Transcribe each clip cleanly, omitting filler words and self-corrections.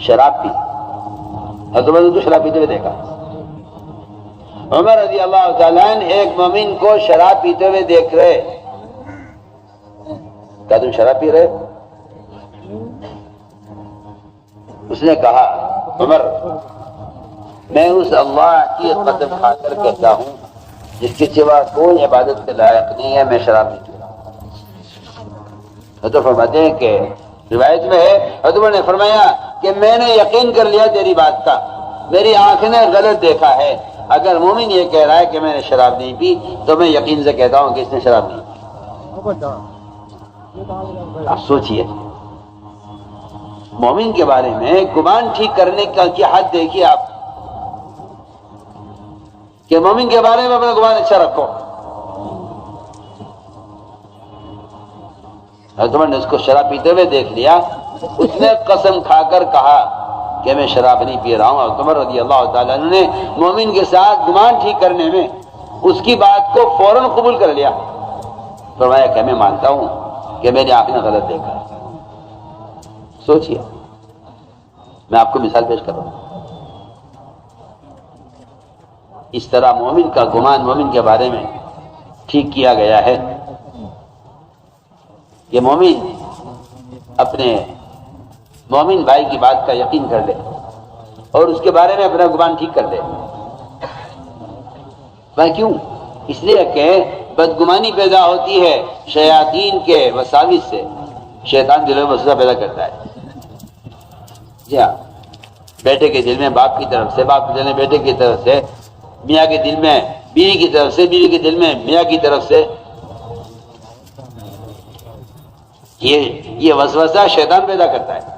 شراب پی. حضرت عمر کو شراب پیتے ہوئے دیکھا. عمر رضی اللہ تعالیٰ عنہ ایک مومن کو شراب پیتے ہوئے دیکھ رہے. کیا تم شراب پی رہے؟ اس نے کہا عمر میں اس اللہ کی قسم کھا کر کہتا ہوں جس کے سوا کوئی عبادت کے لائق نہیں ہے، میں شراب نہیں پی رہا. تو فرماتے ہیں کہ روایت میں ہے حضرت عمر نے فرمایا کہ میں نے یقین کر لیا تیری بات کا، میری آنکھ نے غلط دیکھا ہے. اگر مومن یہ کہہ رہا ہے کہ میں نے شراب نہیں پی تو میں یقین سے کہتا ہوں کہ اس نے شراب نہیں پی. آپ سوچئے مومن کے بارے میں گمان ٹھیک کرنے کی حد دیکھیے آپ کہ مومن کے بارے میں اپنا گمان اچھا رکھو. حضرت عمر نے اس کو شراب پیتے ہوئے دیکھ لیا. اس نے قسم کھا کر کہا کہ میں شراب نہیں پی رہا ہوں. حضرت عمر رضی اللہ تعالیٰ عنہ نے مومن کے ساتھ گمان ٹھیک کرنے میں اس کی بات کو فوراً قبول کر لیا. فرمایا کہ میں مانتا ہوں کہ میری آنکھ نے غلط دیکھا. سوچئے میں آپ کو مثال پیش کر رہا ہوں. اس طرح مومن کا گمان مومن کے بارے میں ٹھیک کیا گیا ہے کہ مومن اپنے مومن بھائی کی بات کا یقین کر لے اور اس کے بارے میں اپنا گمان ٹھیک کر لے. میں کیوں؟ اس لیے کہ بدگمانی پیدا ہوتی ہے شیاطین کے وساوس سے. شیطان دلوں میں وسوسہ پیدا کرتا ہے. جی ہاں، بیٹے کے دل میں باپ کی طرف سے، باپ کے دل میں بیٹے کی طرف سے، میاں کے دل میں بیوی کی طرف سے، بیوی کے دل میں میاں کی طرف سے. یہ وسوسہ شیطان پیدا کرتا ہے.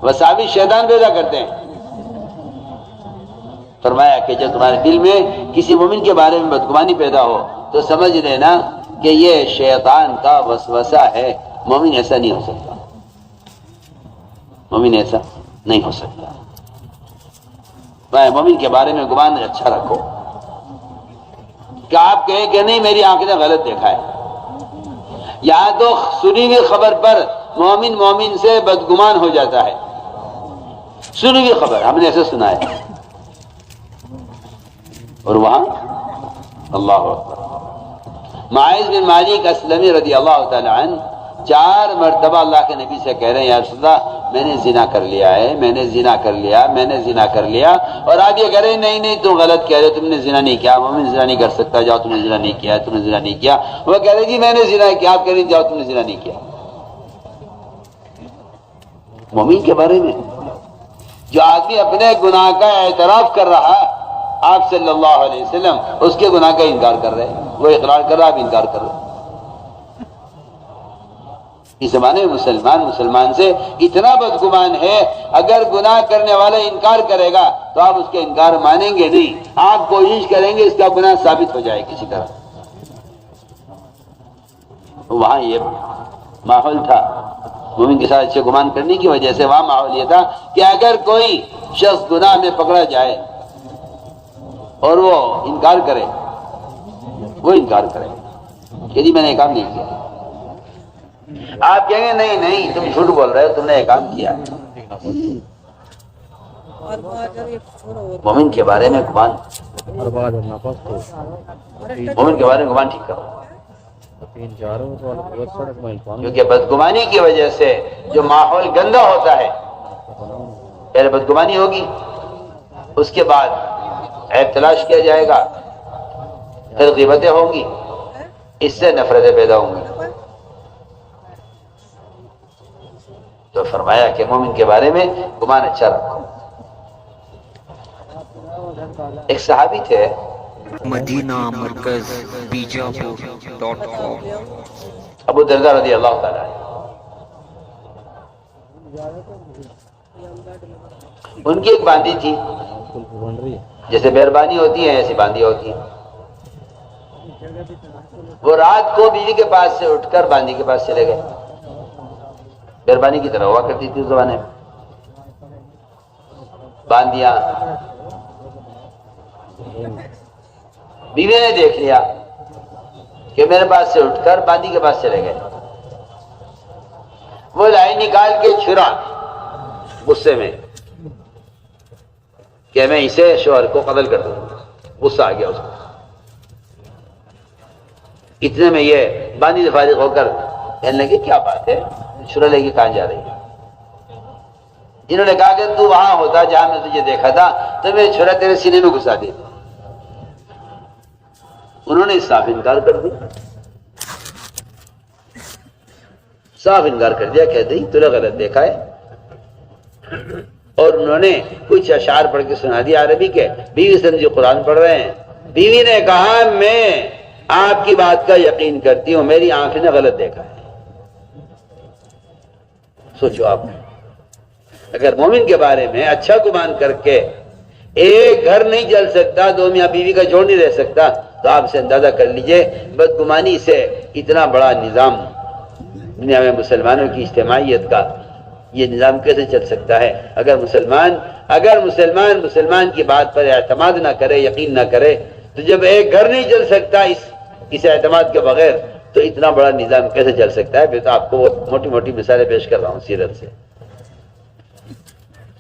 وساوس شیطان پیدا کرتے ہیں. فرمایا کہ جب تمہارے دل میں کسی مومن کے بارے میں بدگمانی پیدا ہو تو سمجھ لینا کہ یہ شیطان کا وسوسہ ہے. مومن ایسا نہیں ہو سکتا. مومن ایسا نہیں ہو سکتا. مومن کے بارے میں گمان اچھا رکھو کہ آپ کہیں کہ نہیں میری آنکھ نے غلط دیکھا ہے. یہاں تو سنی ہوئی خبر پر مومن سے بدگمان ہو جاتا ہے. سنی ہوئی خبر ہم نے ایسے سنا ہے اور وہاں اللہ اکبر. معاذ بن مالک اسلمی رضی اللہ تعالی عنہ 4 مرتبہ اللہ کے نبی سے کہہ رہے ہیں یا رسول اللہ میں نے زنا کر لیا ہے، میں نے زنا کر لیا، میں نے زنا کر لیا. اور آپ یہ کہہ رہے ہیں نہیں تم غلط کہہ رہے، تم نے زنا نہیں کیا، مومن زنا نہیں کر سکتا، جاؤ تم نے زنا نہیں کیا، تم نے زنا نہیں کیا. وہ کہہ رہے جی میں نے زنا کیا، آپ کہہ رہے جاؤ تم نے زنا نہیں کیا. مومن کے بارے میں جو آدمی اپنے گناہ کا اعتراف کر رہا آپ صلی اللہ علیہ وسلم اس کے گناہ کا انکار کر رہے ہیں. وہ اقرار کر رہا آپ انکار کر رہے. اس زمانے میں مسلمان سے اتنا بدگمان ہے اگر گناہ کرنے والا انکار کرے گا تو آپ اس کے انکار مانیں گے نہیں. آپ کوشش کریں گے اس کا گناہ ثابت ہو جائے کسی طرح. وہاں یہ ماحول تھا مومن کے ساتھ اچھے گمان کرنے کی وجہ سے. وہاں ماحول یہ تھا کہ اگر کوئی شخص گناہ میں پکڑا جائے اور وہ انکار کرے کہ جی میں نے یہ کام نہیں کیا، آپ کہیں گے نہیں تم جھوٹ بول رہے ہو، تم نے یہ کام کیا. مومن کے بارے میں گمان ٹھیک کرو. کیونکہ بدگمانی کی وجہ سے جو ماحول گندا ہوتا ہے، پہلے بدگمانی ہوگی، اس کے بعد عیب تلاش کیا جائے گا، پھر غیبتیں ہوں گی، اس سے نفرتیں پیدا ہوں گی. تو فرمایا کہ مومن کے بارے میں گمان اچھا رکھو. ایک صحابی تھے مدینہ مرکز بیجاپور.com. ابو درداء رضی اللہ تعالیٰ عنہ. ان کی ایک باندی تھی، جیسے مہربانی ہوتی ہے ایسی باندی ہوتی ہے. وہ رات کو بیوی کے پاس سے اٹھ کر باندی کے پاس چلے گئے. مہربانی کی طرح ہوا کرتی تھی اس زمانے میں. باندیاں بیوی نے دیکھ لیا کہ میرے پاس سے اٹھ کر باندی کے پاس چلے گئے. وہ لائی نکال کے چھرا غصے میں کہ میں اسے شوہر کو قتل کر دوں. غصہ آ گیا اس کو. اتنے میں یہ بانی فارغ ہو کر کہنے لگے کیا بات ہے، چھرا لے کے کہاں جا رہی ہے؟ انہوں نے کہا کہ تو وہاں ہوتا جہاں میں تجھے دیکھا تھا تو میں چھرا تیرے سینے میں گھسا دی. انہوں نے صاف انکار کر دیا، صاف انکار کر دیا، کہتے ہی تو نے غلط دیکھا ہے. اور انہوں نے کچھ اشعار پڑھ کے سنا دیا عربی کے. بیوی سے جو قرآن پڑھ رہے ہیں، بیوی نے کہا میں آپ کی بات کا یقین کرتی ہوں، میری آنکھ نے غلط دیکھا ہے. سوچو آپ، اگر مومن کے بارے میں اچھا گمان کر کے ایک گھر نہیں جل سکتا، دو میاں بیوی کا جوڑ نہیں رہ سکتا، تو آپ سے اندازہ کر لیجئے بدگمانی سے اتنا بڑا نظام دنیا میں مسلمانوں کی اجتماعیت کا یہ نظام کیسے چل سکتا ہے؟ اگر مسلمان کی بات پر اعتماد نہ کرے، یقین نہ کرے، تو جب ایک گھر نہیں چل سکتا اس اعتماد کے بغیر، تو اتنا بڑا نظام کیسے چل سکتا ہے؟ پھر تو آپ کو موٹی موٹی مثالیں پیش کر رہا ہوں سیرت سے.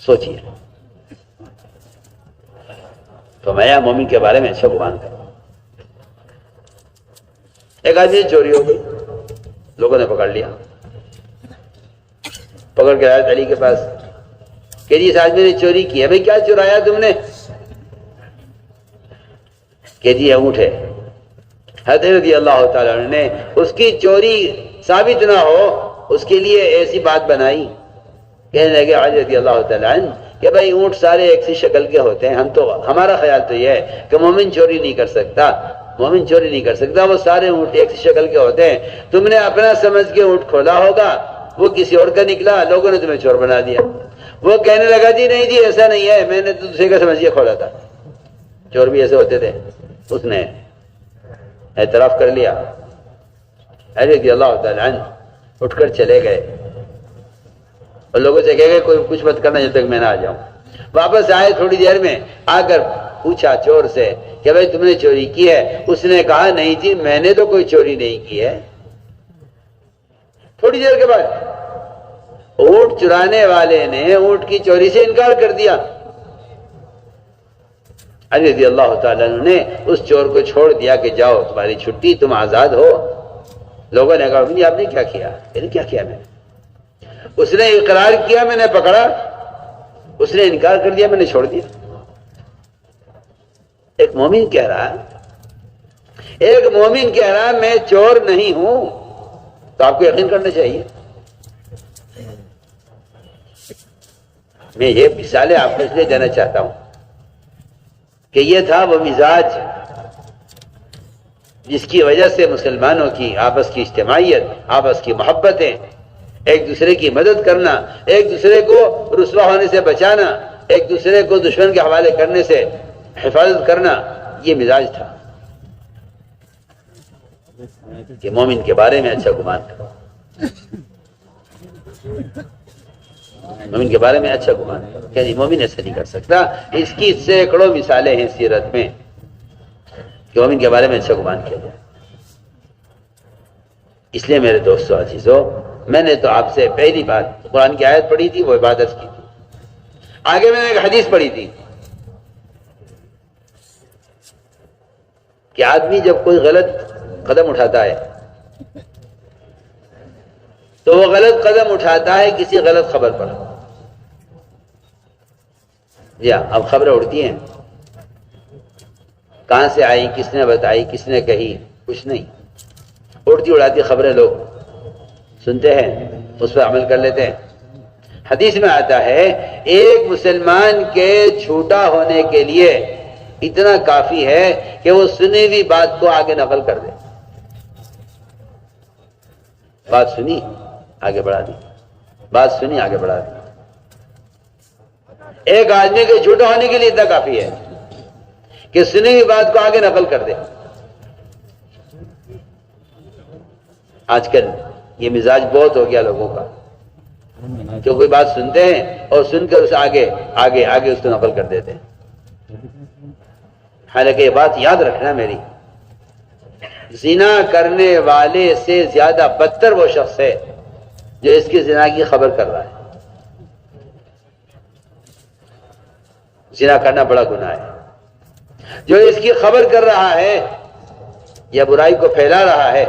سوچئے. تو میں مومن کے بارے میں اچھا گمان کروں. ایک آدمی چوری ہو گئی، لوگوں نے پکڑ لیا، پکڑ کے آیا علی کے پاس کہ جی اس آدمی نے چوری کی ہے. بھائی کیا چرایا تم نے؟ کہ جی اونٹ ہے. حضرت رضی اللہ تعالیٰ عنہ نے اس کی چوری ثابت نہ ہو اس کے لیے ایسی بات بنائی، کہنے لگے علی رضی اللہ تعالیٰ عنہ کہ بھائی اونٹ سارے ایک سی شکل کے ہوتے ہیں، ہمارا خیال تو یہ ہے کہ مومن چوری نہیں کر سکتا، مومن چوری نہیں کر سکتا، وہ سارے اونٹ ایک سی شکل کے ہوتے ہیں. تم نے اپنا سمجھ کے اونٹ کھولا ہوگا، وہ کسی اور کا نکلا، لوگوں نے تمہیں چور بنا دیا. وہ کہنے لگا جی نہیں جی ایسا نہیں ہے، میں نے تو دوسرے کا سمجھ کے کھولا تھا. چور بھی ایسے ہوتے تھے. اس نے اعتراف کر لیا. علی رضی اللہ تعالیٰ عنہ اٹھ کر چلے گئے اور لوگوں سے کہہ گئے کوئی کچھ مت کرنا جب تک میں نہ آ جاؤں. واپس آئے تھوڑی دیر میں، آ کر پوچھا چور سے کہ بھائی تم نے چوری کی ہے؟ اس نے کہا نہیں جی میں نے تو کوئی چوری نہیں کی ہے. تھوڑی دیر کے بعد اونٹ چرانے والے نے اونٹ کی چوری سے انکار کر دیا. علی رضی اللہ تعالیٰ عنہ نے اس چور کو چھوڑ دیا کہ جاؤ تمہاری چھٹی، تم آزاد ہو. لوگوں نے کہا آپ نے کیا کیا؟ یعنی کیا کیا میں نے؟ اس نے اقرار کیا، میں نے پکڑا، اس نے انکار کر دیا، میں نے چھوڑ دیا. ایک مومن کہہ رہا میں چور نہیں ہوں، تو آپ کو یقین کرنا چاہیے. میں یہ مثالیں آپ کو اس لیے دینا چاہتا ہوں کہ یہ تھا وہ مزاج جس کی وجہ سے مسلمانوں کی آپس کی اجتماعیت، آپس کی محبتیں، ایک دوسرے کی مدد کرنا، ایک دوسرے کو رسوا ہونے سے بچانا، ایک دوسرے کو دشمن کے حوالے کرنے سے حفاظت کرنا، یہ مزاج تھا. کہ مومن کے بارے میں اچھا گمان کرو، مومن کے بارے میں اچھا گمان کرو. کہ نہیں مومن ایسا نہیں کر سکتا. اس کی سینکڑوں مثالیں ہیں سیرت میں کہ مومن کے بارے میں اچھا گمان کیا جائے. اس لیے میرے دوستو عزیزو، میں نے تو آپ سے پہلی بات قرآن کی آیت پڑھی تھی، وہ عبادت کی تھی. آگے میں نے ایک حدیث پڑھی تھی کہ آدمی جب کوئی غلط قدم اٹھاتا ہے تو وہ غلط قدم اٹھاتا ہے کسی غلط خبر پر. یا اب خبریں اڑتی ہیں، کہاں سے آئی، کس نے بتائی، کس نے کہی، کچھ نہیں. اڑتی اڑاتی خبریں لوگ سنتے ہیں، اس پر عمل کر لیتے ہیں. حدیث میں آتا ہے ایک مسلمان کے جھوٹا ہونے کے لیے اتنا کافی ہے کہ وہ سنی ہوئی بات کو آگے نقل کر دے. بات سنی آگے بڑھا دی، بات سنی آگے بڑھا دی. ایک آدمی کے جھوٹا ہونے کے لیے اتنا کافی ہے کہ سنی ہوئی بات کو آگے نقل کر دے. آج کل یہ مزاج بہت ہو گیا لوگوں کا، جو کوئی بات سنتے ہیں اور سن کر اسے آگے اس کو نقل کر دیتے ہیں. حالانکہ یہ بات یاد رکھنا میری، زنا کرنے والے سے زیادہ بدتر وہ شخص ہے جو اس کی زنا کی خبر کر رہا ہے. زنا کرنا بڑا گناہ ہے. جو اس کی خبر کر رہا ہے یا برائی کو پھیلا رہا ہے،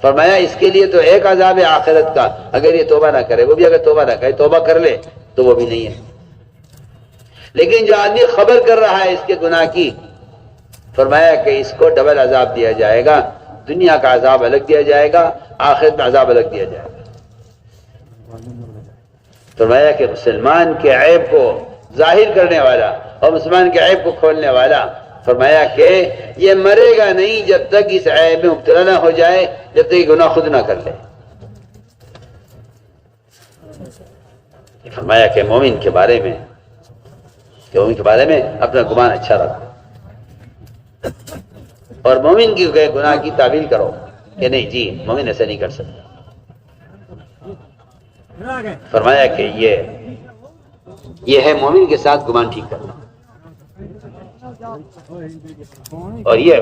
فرمایا اس کے لیے تو ایک عذاب ہے آخرت کا، اگر یہ توبہ نہ کرے. وہ بھی اگر توبہ نہ کرے، توبہ کر لے تو وہ بھی نہیں ہے. لیکن جو آدمی خبر کر رہا ہے اس کے گناہ کی، فرمایا کہ اس کو ڈبل عذاب دیا جائے گا. دنیا کا عذاب الگ دیا جائے گا، آخرت میں عذاب الگ دیا جائے گا. فرمایا کہ مسلمان کے عیب کو ظاہر کرنے والا اور مسلمان کے عیب کو کھولنے والا، فرمایا کہ یہ مرے گا نہیں جب تک اس عیب میں مبتلا نہ ہو جائے، جب تک یہ گناہ خود نہ کر لے. فرمایا کہ مومن کے بارے میں اپنا گمان اچھا رکھو، اور مومن کی گناہ کی تعویل کرو کہ نہیں جی مومن ایسا نہیں کر سکتا. فرمایا کہ یہ ہے مومن کے ساتھ گمان ٹھیک کرنا. اور یہ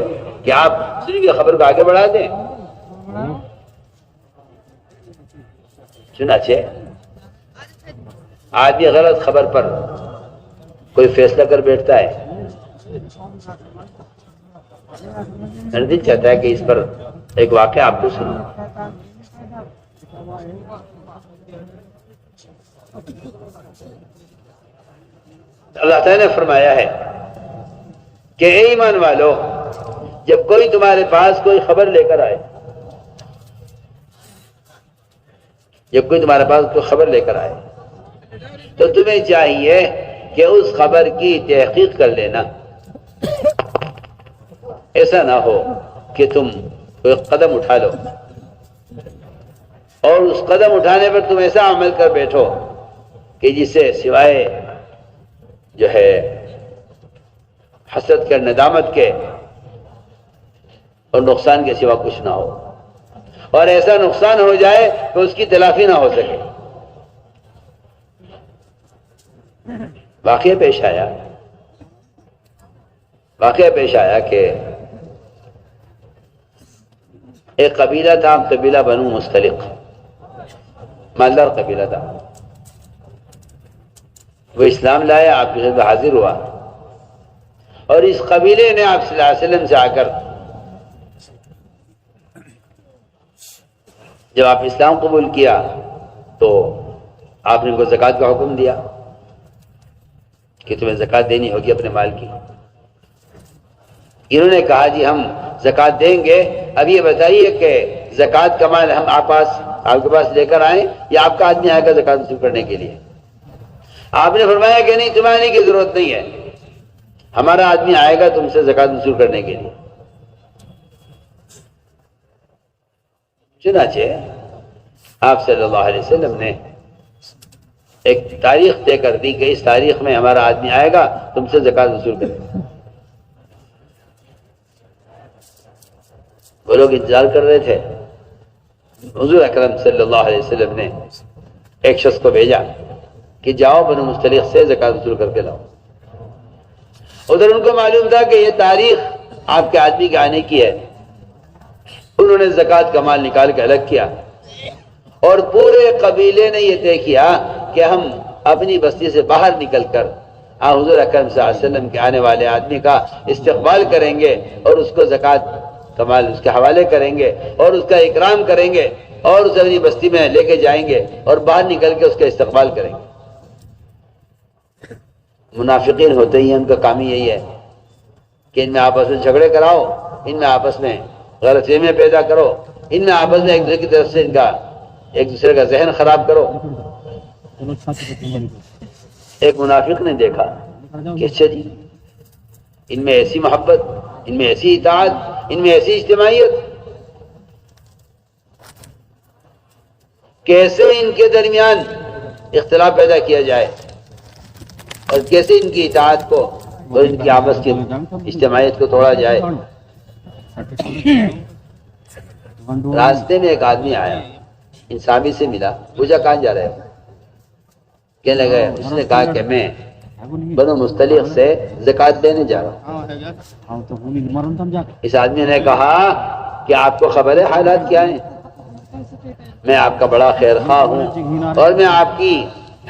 کہ آپ صرف یہ خبر کو آگے بڑھا دیں. چنانچہ آدمی غلط خبر پر کوئی فیصلہ کر بیٹھتا ہے، میرا دل چاہتا ہے کہ اس پر ایک واقعہ آپ کو سنوں. اللہ تعالیٰ نے فرمایا ہے کہ اے ایمان والو، جب کوئی تمہارے پاس کوئی خبر لے کر آئے، تو تمہیں چاہیے کہ اس خبر کی تحقیق کر لینا. ایسا نہ ہو کہ تم کوئی قدم اٹھا لو اور اس قدم اٹھانے پر تم ایسا عمل کر بیٹھو کہ جسے سوائے جو ہے حسرت کے، ندامت کے اور نقصان کے سوا کچھ نہ ہو، اور ایسا نقصان ہو جائے کہ اس کی تلافی نہ ہو سکے. واقعہ پیش آیا کہ ایک قبیلہ تھا، قبیلہ بنو مستلق، مالدار قبیلہ تھا. وہ اسلام لایا، آپ کے خدمت حاضر ہوا، اور اس قبیلے نے آپ صلی اللہ علیہ وسلم سے آ کر جب آپ اسلام قبول کیا تو آپ نے ان کو زکوٰۃ کا حکم دیا کہ تمہیں زکوٰۃ دینی ہوگی اپنے مال کی. انہوں نے کہا جی ہم زکوٰۃ دیں گے. اب یہ بتائیے کہ زکوٰۃ کا مال ہم آپ کے پاس لے کر آئیں یا آپ کا آدمی آئے گا زکوٰۃ وصول کرنے کے لیے؟ آپ نے فرمایا کہ نہیں، تمہیں آنے کی ضرورت نہیں ہے، ہمارا آدمی آئے گا تم سے زکوٰۃ وصول کرنے کے لیے. چنانچہ آپ صلی اللہ علیہ وسلم نے ایک تاریخ طے کر دی کہ اس تاریخ میں ہمارا آدمی آئے گا تم سے زکوٰۃ وصول کرے گا. وہ لوگ انتظار کر رہے تھے. حضور اکرم صلی اللہ علیہ وسلم نے ایک شخص کو بھیجا کہ جاؤ بنو مستلق سے زکوٰۃ وصول کر کے لاؤ. ادھر ان کو معلوم تھا کہ یہ تاریخ آپ کے آدمی کے آنے کی ہے. انہوں نے زکوٰۃ کا مال نکال کے الگ کیا، اور پورے قبیلے نے یہ طے کیا کہ ہم اپنی بستی سے باہر نکل کر حضور اکرم صلی اللہ علیہ وسلم کے آنے والے آدمی کا استقبال کریں گے اور اس کو زکوٰۃ کا مال اس کے حوالے کریں گے اور اس کا اکرام کریں گے اور اسے اپنی بستی میں لے کے جائیں گے اور باہر نکل کے اس کا استقبال کریں گے. منافقین ہوتے ہی ہیں، ان کا کام ہی یہی ہے کہ ان میں آپس میں جھگڑے کراؤ، ان میں آپس میں غلط فہمیاں پیدا کرو، ان میں آپس میں ایک دوسرے کی طرف سے ایک دوسرے کا ذہن خراب کرو. ایک منافق نے دیکھا کہ اچھا جی ان میں ایسی محبت، ان میں ایسی اطاعت، ان میں ایسی اجتماعیت، کیسے ان کے درمیان اختلاف پیدا کیا جائے اور کیسے ان کی اطاعت کو اور ان کی آپس کی اجتماعیت کو توڑا جائے. راستے میں ایک آدمی آیا، ان صحابی سے ملا، پوچھا کہاں جا رہے ہو؟ کہنے لگا، اس نے کہا کہ میں بنو مستلق سے زکوٰۃ لینے جا رہا ہوں. اس آدمی نے کہا کہ آپ کو خبر ہے حالات کیا ہیں؟ میں آپ کا بڑا خیر خواہ ہوں اور میں آپ کی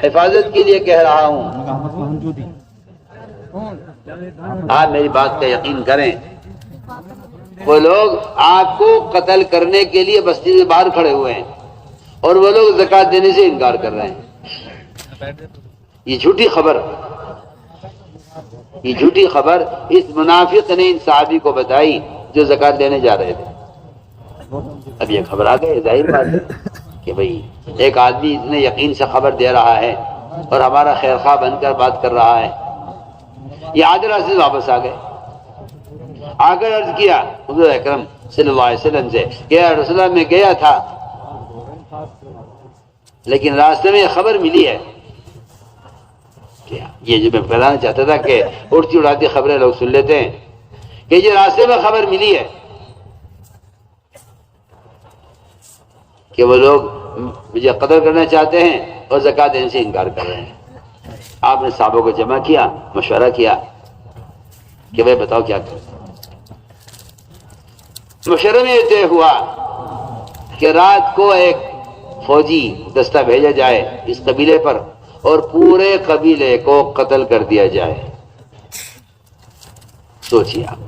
حفاظت کے لیے کہہ رہا ہوں. آپ میری بات کا یقین کریں، وہ لوگ آپ کو قتل کرنے کے لیے بستی سے باہر کھڑے ہوئے ہیں اور وہ لوگ زکوٰۃ دینے سے انکار کر رہے ہیں۔ یہ جھوٹی خبر، یہ جھوٹی خبر اس منافق نے ان صحابی کو بتائی جو زکوٰۃ دینے جا رہے تھے۔ اب یہ خبر آ گئی، ظاہر بات ہے کہ بھئی ایک آدمی اتنے یقین سے خبر دے رہا ہے اور ہمارا خیر خواہ بن کر بات کر رہا ہے۔ یہ عادلہ سے واپس آ گئے، آ کر عرض کیا حضور اکرم صلی اللہ علیہ وسلم سے کہ یا رسول اللہ میں گیا تھا لیکن راستے میں یہ خبر ملی ہے، یہ جو میں بتانا چاہتا تھا کہ اڑتی اڑاتی خبریں لوگ سن لیتے ہیں، کہ یہ راستے میں خبر ملی ہے کہ وہ لوگ مجھے قتل کرنا چاہتے ہیں اور زکوٰۃ دینے سے انکار کر رہے ہیں۔ آپ نے صحابوں کو جمع کیا، مشورہ کیا کہ بھائی بتاؤ کیا کریں۔ مشورے میں یہ طے ہوا کہ رات کو ایک فوجی دستہ بھیجا جائے اس قبیلے پر اور پورے قبیلے کو قتل کر دیا جائے۔ سوچیے آپ،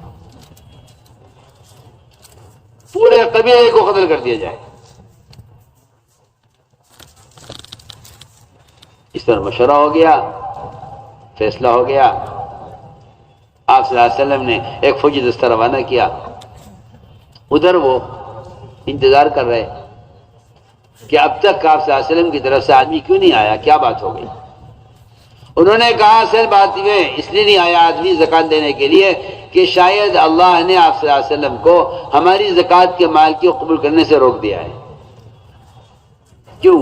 پورے قبیلے کو قتل کر دیا جائے۔ اس پر مشورہ ہو گیا، فیصلہ ہو گیا۔ آپ صلی اللہ علیہ وسلم نے ایک فوجی دستہ روانہ کیا، ادھر وہ انتظار کر رہے کہ اب تک آپ صلی اللہ علیہ وسلم کی طرف سے آدمی کیوں نہیں آیا، کیا بات ہو گئی۔ انہوں نے کہا اصل بات میں اس لیے نہیں آیا آدمی زکوٰۃ دینے کے لیے کہ شاید اللہ نے آپ صلی اللہ علیہ وسلم کو ہماری زکوٰۃ کے مال کو قبول کرنے سے روک دیا ہے۔ کیوں؟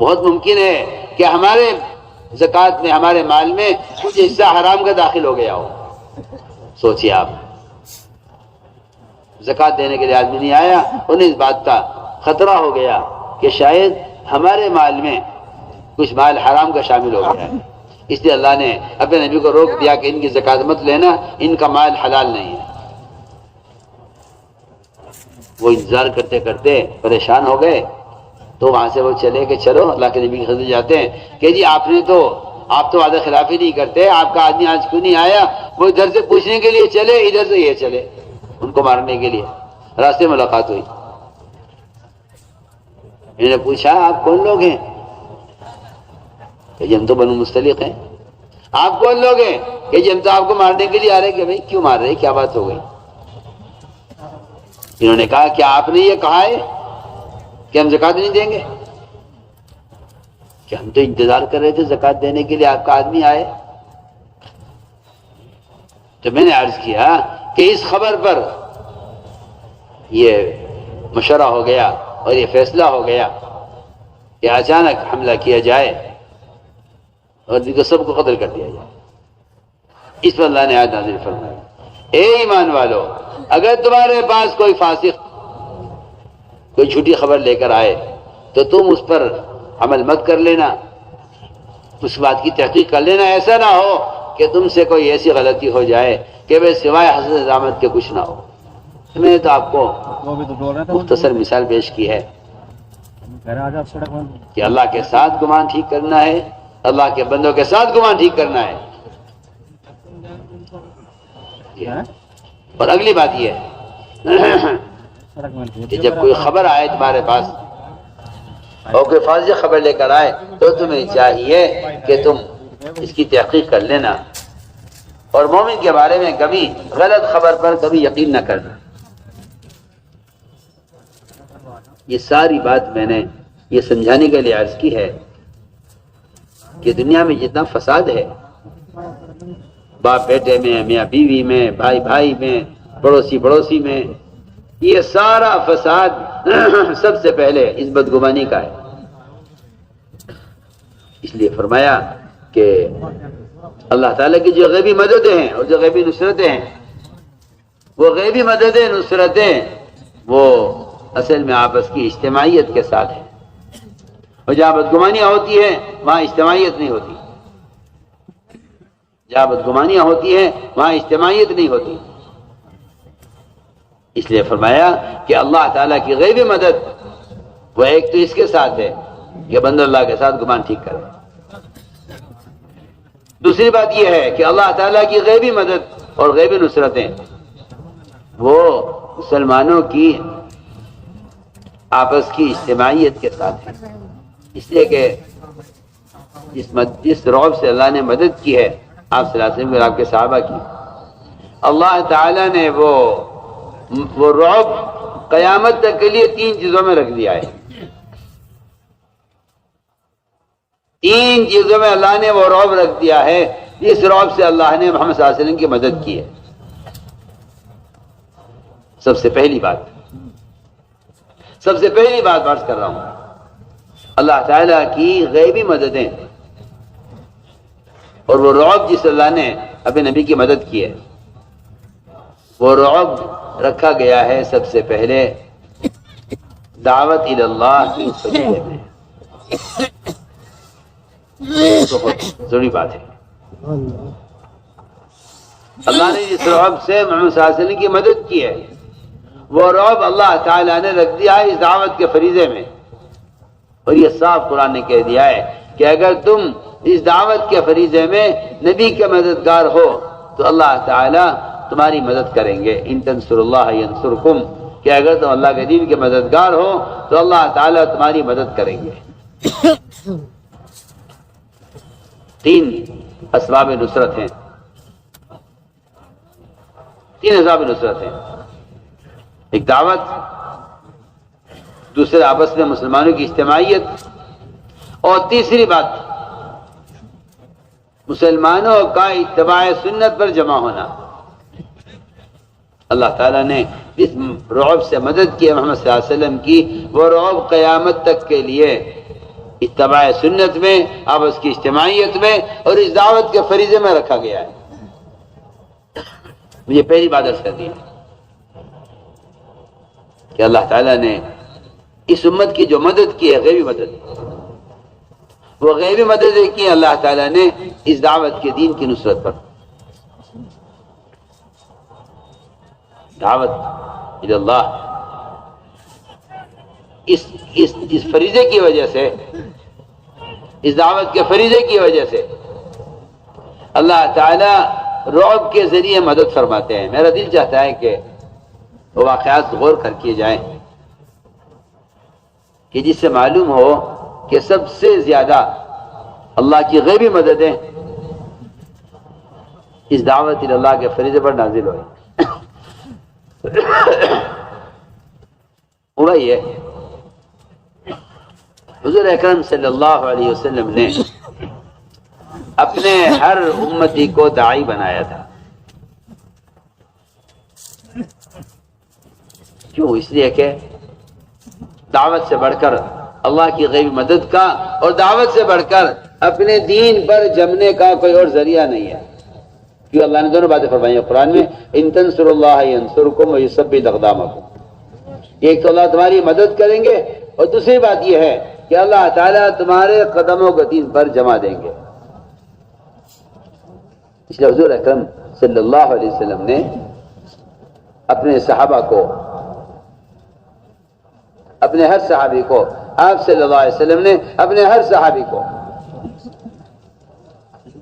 بہت ممکن ہے کہ ہمارے زکوٰۃ میں، ہمارے مال میں کچھ حصہ حرام کا داخل ہو گیا ہو۔ سوچیے آپ، زکوٰۃ دینے کے لیے آدمی نہیں آیا، انہیں اس بات کا خطرہ ہو گیا کہ شاید ہمارے مال میں کچھ مال حرام کا شامل ہو گیا ہے، اس لیے اللہ نے اپنے نبی کو روک دیا کہ ان کی زکوٰۃ مت لینا، ان کا مال حلال نہیں ہے۔ وہ انتظار کرتے کرتے پریشان ہو گئے، تو وہاں سے وہ چلے کہ چلو اللہ کے نبی کی خدمت جاتے ہیں کہ جی آپ تو وعدہ خلافی نہیں کرتے، آپ کا آدمی آج کیوں نہیں آیا؟ وہ ادھر سے پوچھنے کے لیے چلے، ادھر سے یہ چلے ان کو مارنے کے لیے۔ راستے میں ملاقات ہوئی، میں نے پوچھا آپ کون لوگ ہیں؟ کہ جی ہم تو بنو مستلق ہیں۔ آپ کون لوگ ہیں؟ کہ جی ہم تو آپ کو مارنے کے لیے آ رہے۔ کہ بھائی کیوں مار رہے، کیا بات ہو گئی؟ انہوں نے کہا کہ آپ نے یہ کہا ہے کہ ہم زکوٰۃ نہیں دیں گے، کہ ہم تو انتظار کر رہے تھے زکوٰۃ دینے کے لیے آپ کا آدمی آئے۔ تو میں نے عرض کیا کہ اس خبر پر یہ مشورہ ہو گیا اور یہ فیصلہ ہو گیا کہ اچانک حملہ کیا جائے اور سب کو قتل کر دیا جائے۔ اس پر اللہ نے آیت نازل فرمائی، اے ایمان والو، اگر تمہارے پاس کوئی فاسق کوئی جھوٹی خبر لے کر آئے تو تم اس پر عمل مت کر لینا، اس بات کی تحقیق کر لینا۔ ایسا نہ ہو کہ تم سے کوئی ایسی غلطی ہو جائے کہ وہ سوائے حسد ندامت کے کچھ نہ ہو۔ میں نے تو آپ کو مختصر مثال پیش کی ہے کہ اللہ کے ساتھ گمان ٹھیک کرنا ہے، اللہ کے بندوں کے ساتھ گمان ٹھیک کرنا ہے۔ اور اگلی بات یہ ہے کہ جب کوئی خبر آئے تمہارے پاس اور کوئی فاسق خبر لے کر آئے تو تمہیں چاہیے کہ تم اس کی تحقیق کر لینا، اور مومن کے بارے میں کبھی غلط خبر پر کبھی یقین نہ کرنا۔ یہ ساری بات میں نے یہ سمجھانے کے لیے عرض کی ہے کہ دنیا میں جتنا فساد ہے، باپ بیٹے میں، میاں بیوی میں، بھائی بھائی میں، پڑوسی پڑوسی میں، یہ سارا فساد سب سے پہلے اس بدگمانی کا ہے۔ اس لیے فرمایا کہ اللہ تعالیٰ کی جو غیبی مددیں ہیں اور جو غیبی نصرتیں ہیں، وہ غیبی مددیں نصرتیں وہ اصل میں آپس کی اجتماعیت کے ساتھ ہے، اور جہاں بدگمانیاں ہوتی ہیں وہاں اجتماعیت نہیں ہوتی، جہاں بدگمانیاں ہوتی ہیں وہاں اجتماعیت نہیں ہوتی۔ اس لیے فرمایا کہ اللہ تعالیٰ کی غیبی مدد وہ ایک تو اس کے ساتھ ہے کہ بندہ اللہ کے ساتھ گمان ٹھیک کرے، دوسری بات یہ ہے کہ اللہ تعالیٰ کی غیبی مدد اور غیبی نصرتیں وہ مسلمانوں کی آپس کی اجتماعیت کے ساتھ ہیں، اس لیے کہ جس رعب سے اللہ نے مدد کی ہے آپ صلی اللہ علیہ وسلم اور آپ کے صحابہ کی، اللہ تعالیٰ نے وہ رعب قیامت تک کے لیے 3 چیزوں میں رکھ دیا ہے۔ 3 چیزوں میں اللہ نے وہ رعب رکھ دیا ہے جس رعب سے اللہ نے محمد صلی اللہ علیہ وسلم کی مدد کی ہے۔ سب سے پہلی بات عرض کر رہا ہوں، اللہ تعالیٰ کی غیبی مددیں اور وہ رعب جس اللہ نے اپنے نبی کی مدد کی ہے، وہ رعب رکھا گیا ہے سب سے پہلے دعوت الی اللہ کی فضیلت میں۔ بہت ضروری بات ہے، اللہ نے جس رعب سے محمد صلی اللہ علیہ وسلم کی مدد کی ہے وہ رعب اللہ تعالیٰ نے رکھ دیا ہے اس دعوت کے فریضے میں، اور یہ صاف قرآن نے کہہ دیا ہے کہ اگر تم اس دعوت کے فریضے میں نبی کے مددگار ہو تو اللہ تعالیٰ تمہاری مدد کریں گے۔ ان تنصر اللہ ینصرکم، کہ اگر تم اللہ کے دین کے مددگار ہو تو اللہ تعالیٰ تمہاری مدد کریں گے۔ 3 اسباب نصرت ہیں، 3 اسباب نصرت ہیں، ایک دعوت، دوسرے آپس میں مسلمانوں کی اجتماعیت، اور تیسری بات مسلمانوں کا اتباع سنت پر جمع ہونا۔ اللہ تعالیٰ نے اس رعب سے مدد کی ہے محمد صلی اللہ علیہ وسلم کی، وہ رعب قیامت تک کے لیے اتباع سنت میں، آپس کی اجتماعیت میں اور اس دعوت کے فریضے میں رکھا گیا ہے۔ مجھے پہلی بات عرض کر دی کہ اللہ تعالیٰ نے اس امت کی جو مدد کی ہے غیبی مدد، وہ غیبی مدد کی اللہ تعالیٰ نے اس دعوت کے دین کی نصرت پر، دعوت الی اللہ، اس فریضے کی وجہ سے، اس دعوت کے فریضے کی وجہ سے اللہ تعالیٰ رعب کے ذریعے مدد فرماتے ہیں۔ میرا دل چاہتا ہے کہ وہ واقعات غور کر کیے جائیں کہ جس سے معلوم ہو کہ سب سے زیادہ اللہ کی غیبی مددیں اس دعوت الی اللہ کے فریضے پر نازل ہوئی۔ ہوا یہ حضور اکرم صلی اللہ علیہ وسلم نے اپنے ہر امتی کو داعی بنایا تھا۔ کیوں؟ اس لیے کہ دعوت سے بڑھ کر اللہ کی غیبی مدد کا اور دعوت سے بڑھ کر اپنے دین پر جمنے کا کوئی اور ذریعہ نہیں ہے، کیوں اللہ نے دونوں باتیں فرمائی ہیں قرآن میں، ان تنصر اللہ ینصرکم ویثبت اقدامکم، ایک تو اللہ تمہاری مدد کریں گے اور دوسری بات یہ ہے کہ اللہ تعالیٰ تمہارے قدموں کو دین پر جمع دیں گے۔ اس لیے حضور اکرم صلی اللہ علیہ وسلم نے اپنے صحابہ کو، اپنے ہر صحابی کو، آپ صلی اللہ علیہ وسلم نے اپنے ہر صحابی کو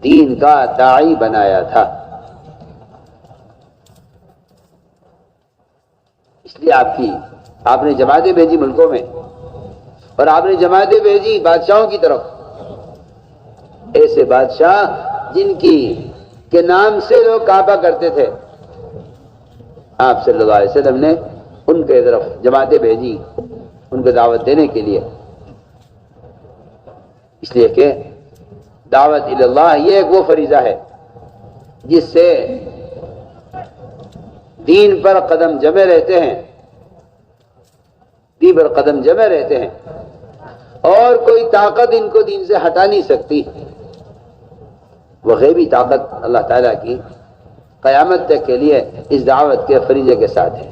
دین کا داعی بنایا تھا۔ اس لیے آپ نے جماعتیں بھیجی ملکوں میں، اور آپ نے جماعتیں بھیجی بادشاہوں کی طرف، ایسے بادشاہ جن کے نام سے لوگ کعبہ کرتے تھے، آپ صلی اللہ علیہ وسلم نے ان کے طرف جماعتیں بھیجی ان کو دعوت دینے کے لیے، اس لیے کہ دعوت الی اللہ یہ ایک وہ فریضہ ہے جس سے دین پر قدم جمے رہتے ہیں، دین پر قدم جمے رہتے ہیں، اور کوئی طاقت ان کو دین سے ہٹا نہیں سکتی۔ وہ غیبی طاقت اللہ تعالیٰ کی قیامت تک کے لیے اس دعوت کے فریضے کے ساتھ ہے۔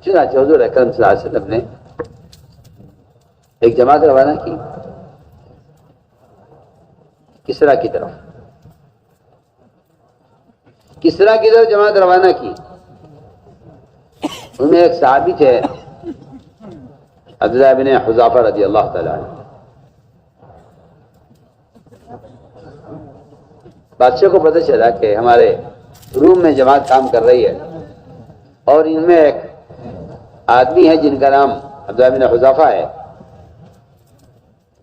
چنانچہ حضور اکرم صلی اللہ علیہ وسلم نے ایک جماعت روانہ کی کسرا کی طرف، جماعت روانہ کی۔ ان میں ایک صحابی تھے عبداللہ بن حذافہ رضی اللہ تعالیٰ عنہ۔ بادشاہ کو پتہ چلا کہ ہمارے روم میں جماعت کام کر رہی ہے اور ان میں ایک آدمی ہے جن کا نام عبداللہ بن حذافہ ہے.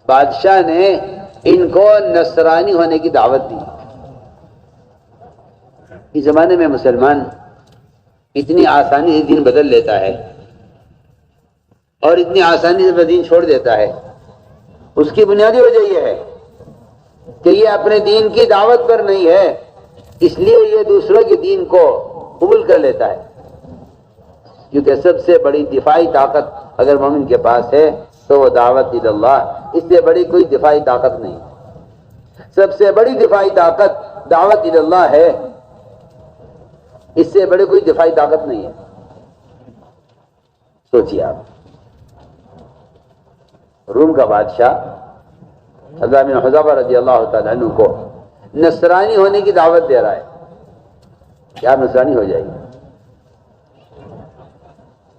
بادشاہ نے ان کو نصرانی ہونے کی دعوت دی. اس زمانے میں مسلمان اتنی آسانی سے دین بدل لیتا ہے اور اتنی آسانی سے دین چھوڑ دیتا ہے. اس کی بنیادی وجہ یہ ہے کہ یہ اپنے دین کی دعوت پر نہیں ہے، اس لیے یہ دوسروں کے دین کو قبول کر لیتا ہے. کیونکہ سب سے بڑی دفاعی طاقت اگر مومن کے پاس ہے تو وہ دعوت اللہ، اس سے بڑی کوئی دفاعی طاقت نہیں. سب سے بڑی دفاعی طاقت دعوت اللہ ہے، اس سے بڑی کوئی دفاعی طاقت نہیں ہے. سوچیے آپ، روم کا بادشاہ عبداللہ بن حذافہ رضی اللہ تعالیٰ عنہ کو نصرانی ہونے کی دعوت دے رہا ہے کیا نصرانی ہو جائے گی؟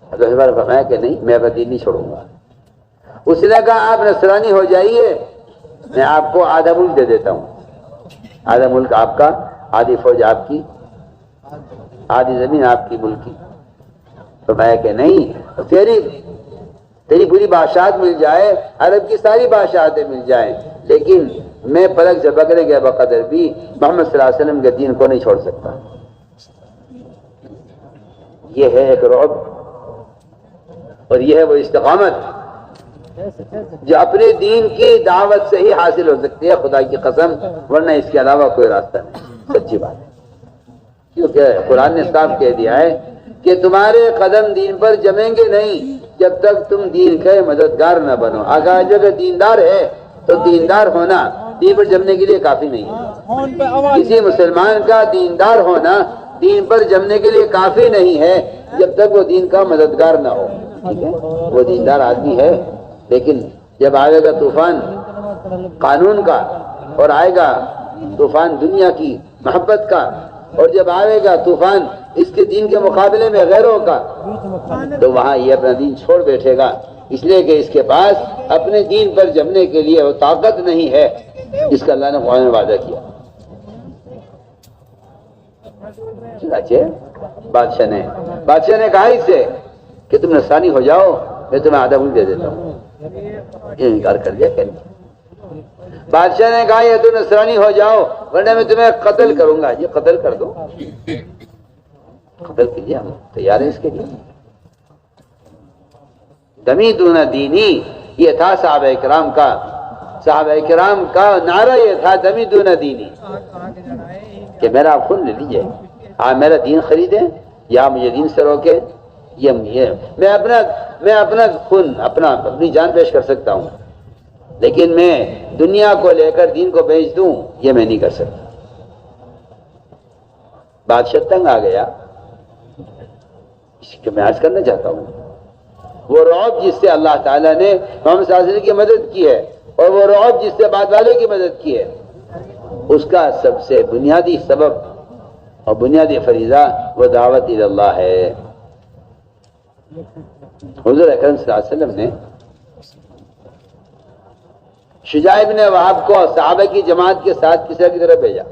حضرت نے فرمایا کہ نہیں، میں اپنا دین نہیں چھوڑوں گا. اس نے کہا آپ نصرانی ہو جائیے، میں آپ کو آدھا ملک دے دیتا ہوں. آدھا ملک آپ کا، آدھی فوج آپ کی، آدھی زمین آپ کی ملک کی. فرمایا کہ نہیں، تیری پوری بادشاہت مل جائے، عرب کی ساری بادشاہتیں مل جائیں، لیکن میں پلک سے پکڑے گئے بقدر بھی محمد صلی اللہ علیہ وسلم کے دین کو نہیں چھوڑ سکتا. یہ ہے ایک رعب اور یہ ہے وہ استقامت جو اپنے دین کی دعوت سے ہی حاصل ہو سکتی ہے، خدا کی قسم، ورنہ اس کے علاوہ کوئی راستہ نہیں. سچی بات ہے، کیونکہ قرآن نے صاف کہہ دیا ہے کہ تمہارے قدم دین پر جمیں گے نہیں جب تک تم دین کے مددگار نہ بنو. اگر دیندار ہے تو دیندار ہونا دین پر جمنے کے لیے کافی نہیں ہے. کسی مسلمان کا دیندار ہونا دین پر جمنے کے لیے کافی نہیں ہے جب تک وہ دین کا مددگار نہ ہو. ٹھیک ہے، وہ دیندار آدمی ہے، لیکن جب آئے گا طوفان قانون کا اور آئے گا طوفان دنیا کی محبت کا اور جب آئے گا طوفان اس کے دین کے مقابلے میں غیروں کا، تو وہاں یہ اپنا دین چھوڑ بیٹھے گا، اس لیے کہ اس کے پاس اپنے دین پر جمنے کے لیے وہ طاقت نہیں ہے جس کا اللہ نے قرآن میں وعدہ کیا. بادشاہ نے کہا اس سے کہ تم نصرانی ہو جاؤ، میں تمہیں آدھا ملک دے دیتا ہوں. یہ انکار کر دیا. بادشاہ نے کہا یہ تم نصرانی ہو جاؤ ورنہ میں تمہیں قتل کروں گا. یہ قتل کر دو، قتل کیجیے، ہم تیار ہیں اس کے لیے. دمی دون دینی، یہ تھا صحابہ کرام کا نعرہ، یہ تھا دمی دون دینی، کہ میرا آپ خون لے لیجئے، آپ میرا دین خریدیں یا مجھے دین سے روکے. میں اپنا خون، اپنی جان پیش کر سکتا ہوں، لیکن میں دنیا کو لے کر دین کو بیچ دوں یہ میں نہیں کر سکتا. بادشاہ تنگ آ گیا. اس کو میں عرض کرنا چاہتا ہوں، وہ رعب جس سے اللہ تعالیٰ نے محمد صلی اللہ علیہ وسلم کی مدد کی ہے اور وہ رعب جس سے بعد والے کی مدد کی ہے، اس کا سب سے بنیادی سبب اور بنیادی فریضہ وہ دعوت اللہ ہے. حضور اکرم صلی اللہ علیہ وسلم نے شجاع ابن وہب کو صحابہ کی جماعت کے ساتھ کسرا کی طرف بھیجا.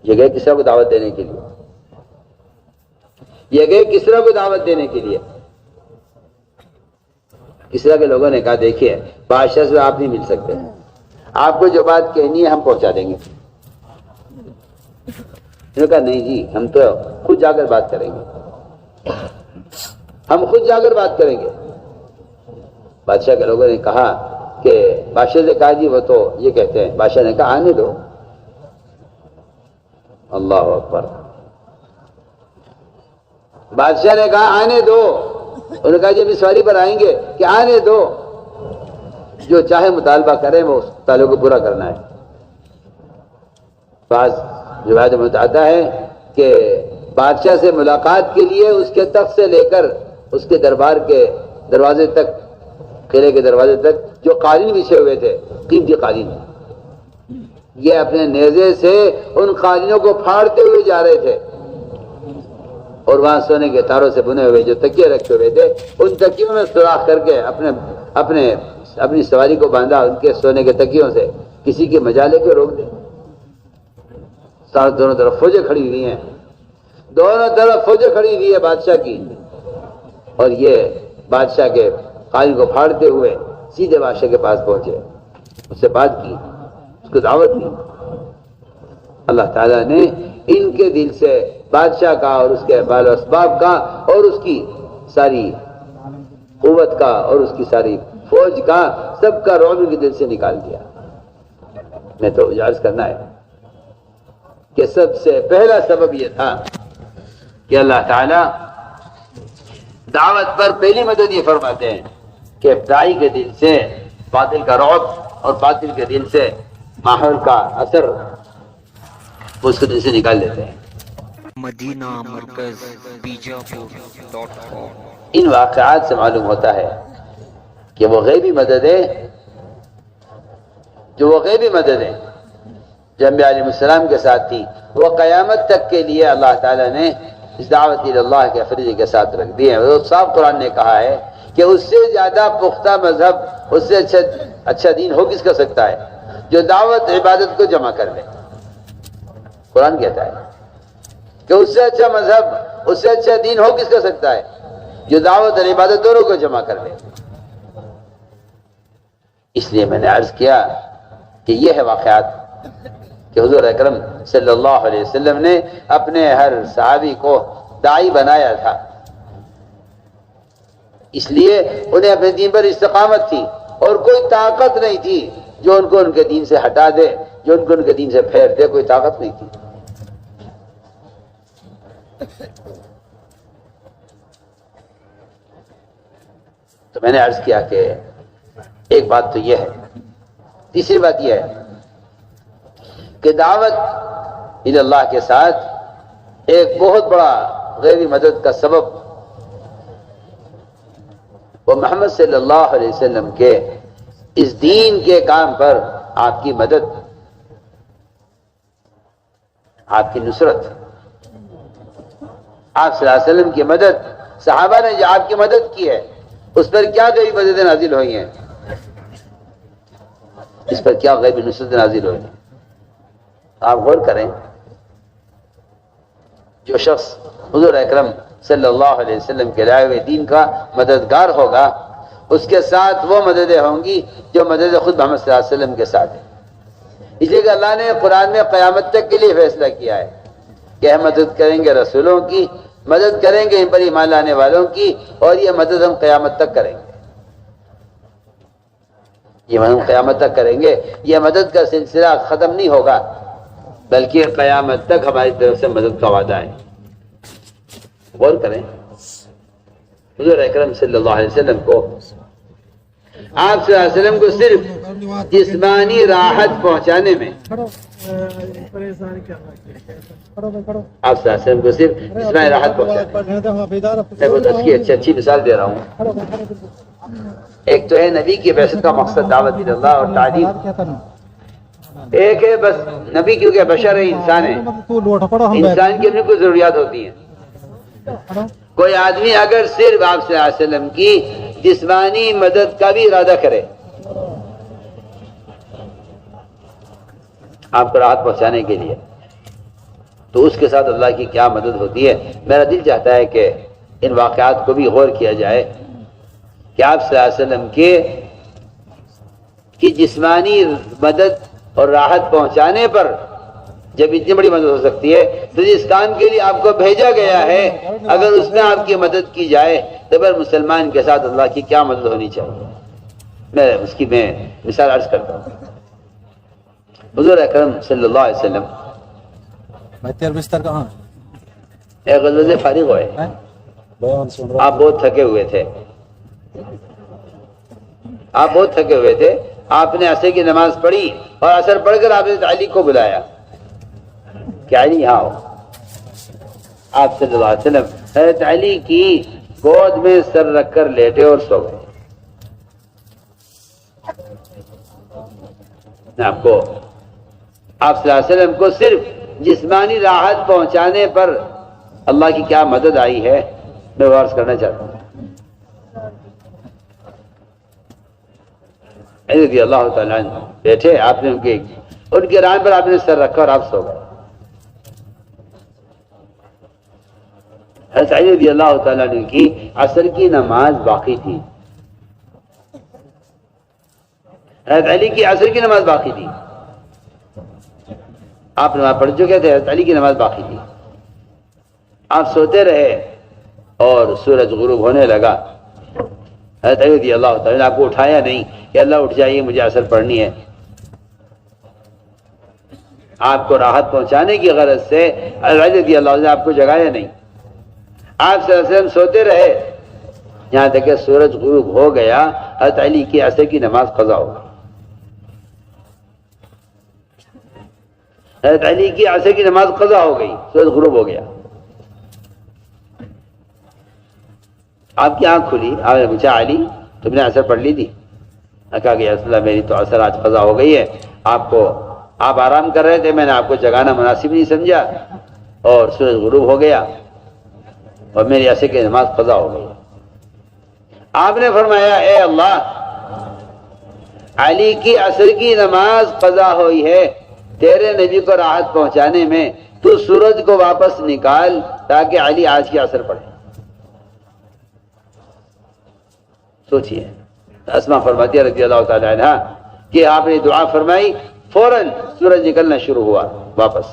یہ گئے کسرا کو دعوت دینے کے لیے، یہ گئے کسرا کو دعوت دینے کے لیے. کسرا کے لوگوں نے کہا دیکھیے بادشاہ سے آپ نہیں مل سکتے، آپ کو جو بات کہنی ہے ہم پہنچا دیں گے. انہوں نے کہا نہیں جی، ہم تو خود جا کر بات کریں گے، ہم خود جا کر بات کریں گے. بادشاہ کے لوگوں نے کہا کہ بادشاہ سے کہا جی وہ تو یہ کہتے ہیں. بادشاہ نے کہا آنے دو. اللہ اکبر. بادشاہ نے کہا آنے دو. انہوں نے کہا جی ابھی سواری پر آئیں گے کہ آنے دو، جو چاہے مطالبہ کریں وہ اس مطالبے کو پورا کرنا ہے. بعض روایت میں آتا ہے کہ بادشاہ سے ملاقات کے لیے اس کے تخت سے لے کر اس کے دربار کے دروازے تک، قلعے کے دروازے تک جو قالین بچھے ہوئے تھے، قیمتی قالین، یہ اپنے نیزے سے ان قالینوں کو پھاڑتے ہوئے جا رہے تھے اور وہاں سونے کے تاروں سے بنے ہوئے جو تکیے رکھے ہوئے تھے ان تکیوں میں سوراخ کر کے اپنے اپنی سواری کو باندھا ان کے سونے کے تکیوں سے، کسی کے مجالے کو روک دے. دونوں طرف فوجیں کھڑی ہوئی ہیں، دونوں طرف فوجیں کھڑی ہوئی ہے بادشاہ کی، اور یہ بادشاہ کے قائد کو پھاڑتے ہوئے سیدھے بادشاہ کے پاس پہنچے، اس سے بات کی، اس کو دعوت دی. اللہ تعالیٰ نے ان کے دل سے بادشاہ کا اور اس کے بال و اسباب کا اور اس کی ساری قوت کا اور اس کی ساری فوج کا سب کا رعب کے دل سے نکال دیا. میں تو عرض کرنا ہے کہ سب سے پہلا سبب یہ تھا کہ اللہ تعالیٰ دعوت پر پہلی مدد یہ فرماتے ہیں کہ داعی کے دل سے باطل کا رعب اور باطل کے دل سے ماحول کا اثر اس کے دل سے نکال دیتے ہیں. مدینہ مرکز بیجاپور.com. ان واقعات سے معلوم ہوتا ہے کہ وہ غیبی مددیں جو انبیاء علیہ السلام کے ساتھ تھی وہ قیامت تک کے لیے اللہ تعالیٰ نے اس دعوت اللہ کے فریضے کے ساتھ رکھ دی ہیں. وہ صاحب قرآن نے کہا ہے کہ اس سے زیادہ پختہ مذہب، اس سے اچھا دین ہو کس کر سکتا ہے جو دعوت عبادت کو جمع کر لے. قرآن کہتا ہے کہ اس سے اچھا مذہب، اس سے اچھا دین ہو کس کر سکتا ہے جو دعوت اور عبادت دونوں کو جمع کر لے. اس لیے میں نے عرض کیا کہ یہ ہے واقعات کہ حضور اکرم صلی اللہ علیہ وسلم نے اپنے ہر صحابی کو داعی بنایا تھا، اس لیے انہیں اپنے دین پر استقامت تھی اور کوئی طاقت نہیں تھی جو ان کو ان کے دین سے ہٹا دے، جو ان کو ان کے دین سے پھیر دے. کوئی طاقت نہیں تھی. تو میں نے عرض کیا کہ ایک بات تو یہ ہے. تیسری بات یہ ہے کہ دعوت اللہ کے ساتھ ایک بہت بڑا غیبی مدد کا سبب وہ محمد صلی اللہ علیہ وسلم کے اس دین کے کام پر آپ کی مدد، آپ کی نصرت. آپ صلی اللہ علیہ وسلم کی مدد، صحابہ نے جو آپ کی مدد کی ہے اس پر کیا غیبی مددیں نازل ہوئی ہیں، اس پر کیا غیبی نصرت نازل ہوئی ہیں. آپ غور کریں، جو شخص حضور اکرم صلی اللہ علیہ وسلم کے لائے ہوئے دین کا مددگار ہوگا اس کے ساتھ وہ مددیں ہوں گی جو مدد خود محمد صلی اللہ علیہ وسلم کے ساتھ ہے. اس لیے کہ اللہ نے قرآن میں قیامت تک کے لیے فیصلہ کیا ہے کہ ہم مدد کریں گے رسولوں کی، مدد کریں گے ان پر ایمان لانے والوں کی، اور یہ مدد ہم قیامت تک کریں گے. یہ مدد ہم قیامت تک کریں گے. یہ مدد کا سلسلہ ختم نہیں ہوگا بلکہ قیامت تک ہماری طرف سے مدد کا وعدہ ہے. غور کریں، حضور اکرم صلی اللہ علیہ وسلم کو، آپ صلی اللہ علیہ وسلم کو صرف جسمانی راحت پہنچانے میں، آپ صلی اللہ علیہ وسلم کو صرف جسمانی راحت پہنچانے میں بہت اچھی مثال دے رہا ہوں. ایک تو ہے نبی کی بعثت کا مقصد دعوت اللہ اور تعلیم. ایک ہے بس نبی کیونکہ بشر ہے، انسان ہے، انسان کی اپنی کوئی ضروریات ہوتی ہیں. کوئی آدمی اگر صرف آپ صلی اللہ علیہ وسلم کی جسمانی مدد کا بھی ارادہ کرے آپ کو راحت پہنچانے کے لیے، تو اس کے ساتھ اللہ کی کیا مدد ہوتی ہے. میرا دل چاہتا ہے کہ ان واقعات کو بھی غور کیا جائے کہ آپ صلی اللہ علیہ وسلم کی جسمانی مدد اور راحت پہنچانے پر جب اتنی بڑی مدد ہو سکتی ہے تو جس کام کے لیے آپ کو بھیجا گیا ہے اگر اس میں آپ کی مدد کی جائے تو پھر مسلمان کے ساتھ اللہ کی کیا مدد ہونی چاہیے. میں اس کی مثال عرض کرتا ہوں. حضور اکرم صلی اللہ علیہ وسلم ایک غزوہ سے فارغ ہوئے، آپ بہت تھکے ہوئے تھے. آپ نے عصر کی نماز پڑھی اور عصر پڑھ کر آپ نے علی کو بلایا کہ علی یہاں ہو. آپ صلی اللہ علیہ وسلم حضرت علی کی گود میں سر رکھ کر لیٹے اور سو گئے. آپ صلی اللہ علیہ وسلم کو صرف جسمانی راحت پہنچانے پر اللہ کی کیا مدد آئی ہے میں عرض کرنا چاہتا ہوں. علی رضی اللہ تعالیٰ عنہ بیٹھے، آپ نے ان کے ران پر آپ نے سر رکھا اور آپ سو گئے۔ حضرت علی رضی اللہ تعالیٰ عنہ کی عصر کی نماز باقی تھی، حضرت علی کی عصر کی نماز باقی تھی، آپ نماز پڑھ چکے تھے، حضرت علی کی نماز باقی تھی، آپ سوتے رہے اور سورج غروب ہونے لگا۔ حضرت علی رضی اللہ تعالیٰ نے آپ کو اٹھایا نہیں کہ اللہ اٹھ جائیے مجھے عصر پڑھنی ہے، آپ کو راحت پہنچانے کی غرض سے علی رضی اللہ عنہ نے آپ کو جگایا نہیں، آپ صلی اللہ علیہ وسلم سوتے رہے یہاں تک کہ سورج غروب ہو گیا، حضرت علی کی عصر کی نماز قضا ہو گئی۔ حضرت علی کی عصر کی نماز قضا ہو گئی، سورج غروب ہو گیا۔ آپ کی آنکھ کھلی، آپ نے پوچھا علی تم نے عصر پڑھ لی تھی؟ کہا کہ یا رسول اللہ میری تو عصر آج قضا ہو گئی ہے، آپ آرام کر رہے تھے، میں نے آپ کو جگانا مناسب نہیں سمجھا اور سورج غروب ہو گیا اور میری عصر کی نماز قضا ہو گئی۔ آپ نے فرمایا اے اللہ، علی کی عصر کی نماز قضا ہوئی ہے، تیرے نبی کو راحت پہنچانے میں تو سورج کو واپس نکال تاکہ علی آج کی عصر پڑھے۔ سوچئے، اسما فرماتی ہے رضی اللہ تعالی عنہ کہ آپ نے دعا فرمائی، فوراً سورج نکلنا شروع ہوا واپس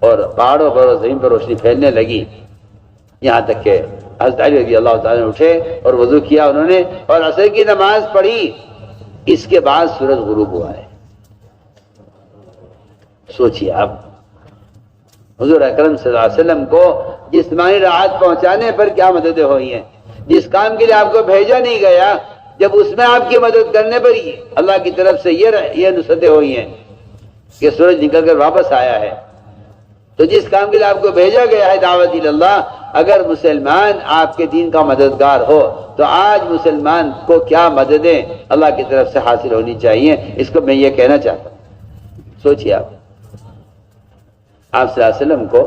اور پہاڑوں پر اور زمین پر روشنی پھیلنے لگی، یہاں تک کہ حضرت علی رضی اللہ تعالیٰ نے اٹھے اور وضو کیا انہوں نے اور عصر کی نماز پڑھی، اس کے بعد سورج غروب ہوا ہے۔ سوچئے آپ، حضور اکرم صلی اللہ علیہ وسلم کو جسمانی راحت پہنچانے پر کیا مددیں ہوئی ہیں، جس کام کے لیے آپ کو بھیجا نہیں گیا، جب اس میں آپ کی مدد کرنے پر ہی اللہ کی طرف سے یہ نصرتیں ہوئی ہیں کہ سورج نکل کر واپس آیا ہے، تو جس کام کے لیے آپ کو بھیجا گیا ہے دعوت اللہ، اگر مسلمان آپ کے دین کا مددگار ہو تو آج مسلمان کو کیا مددیں اللہ کی طرف سے حاصل ہونی چاہیے، اس کو میں یہ کہنا چاہتا ہوں۔ سوچئے آپ صلی اللہ علیہ وسلم کو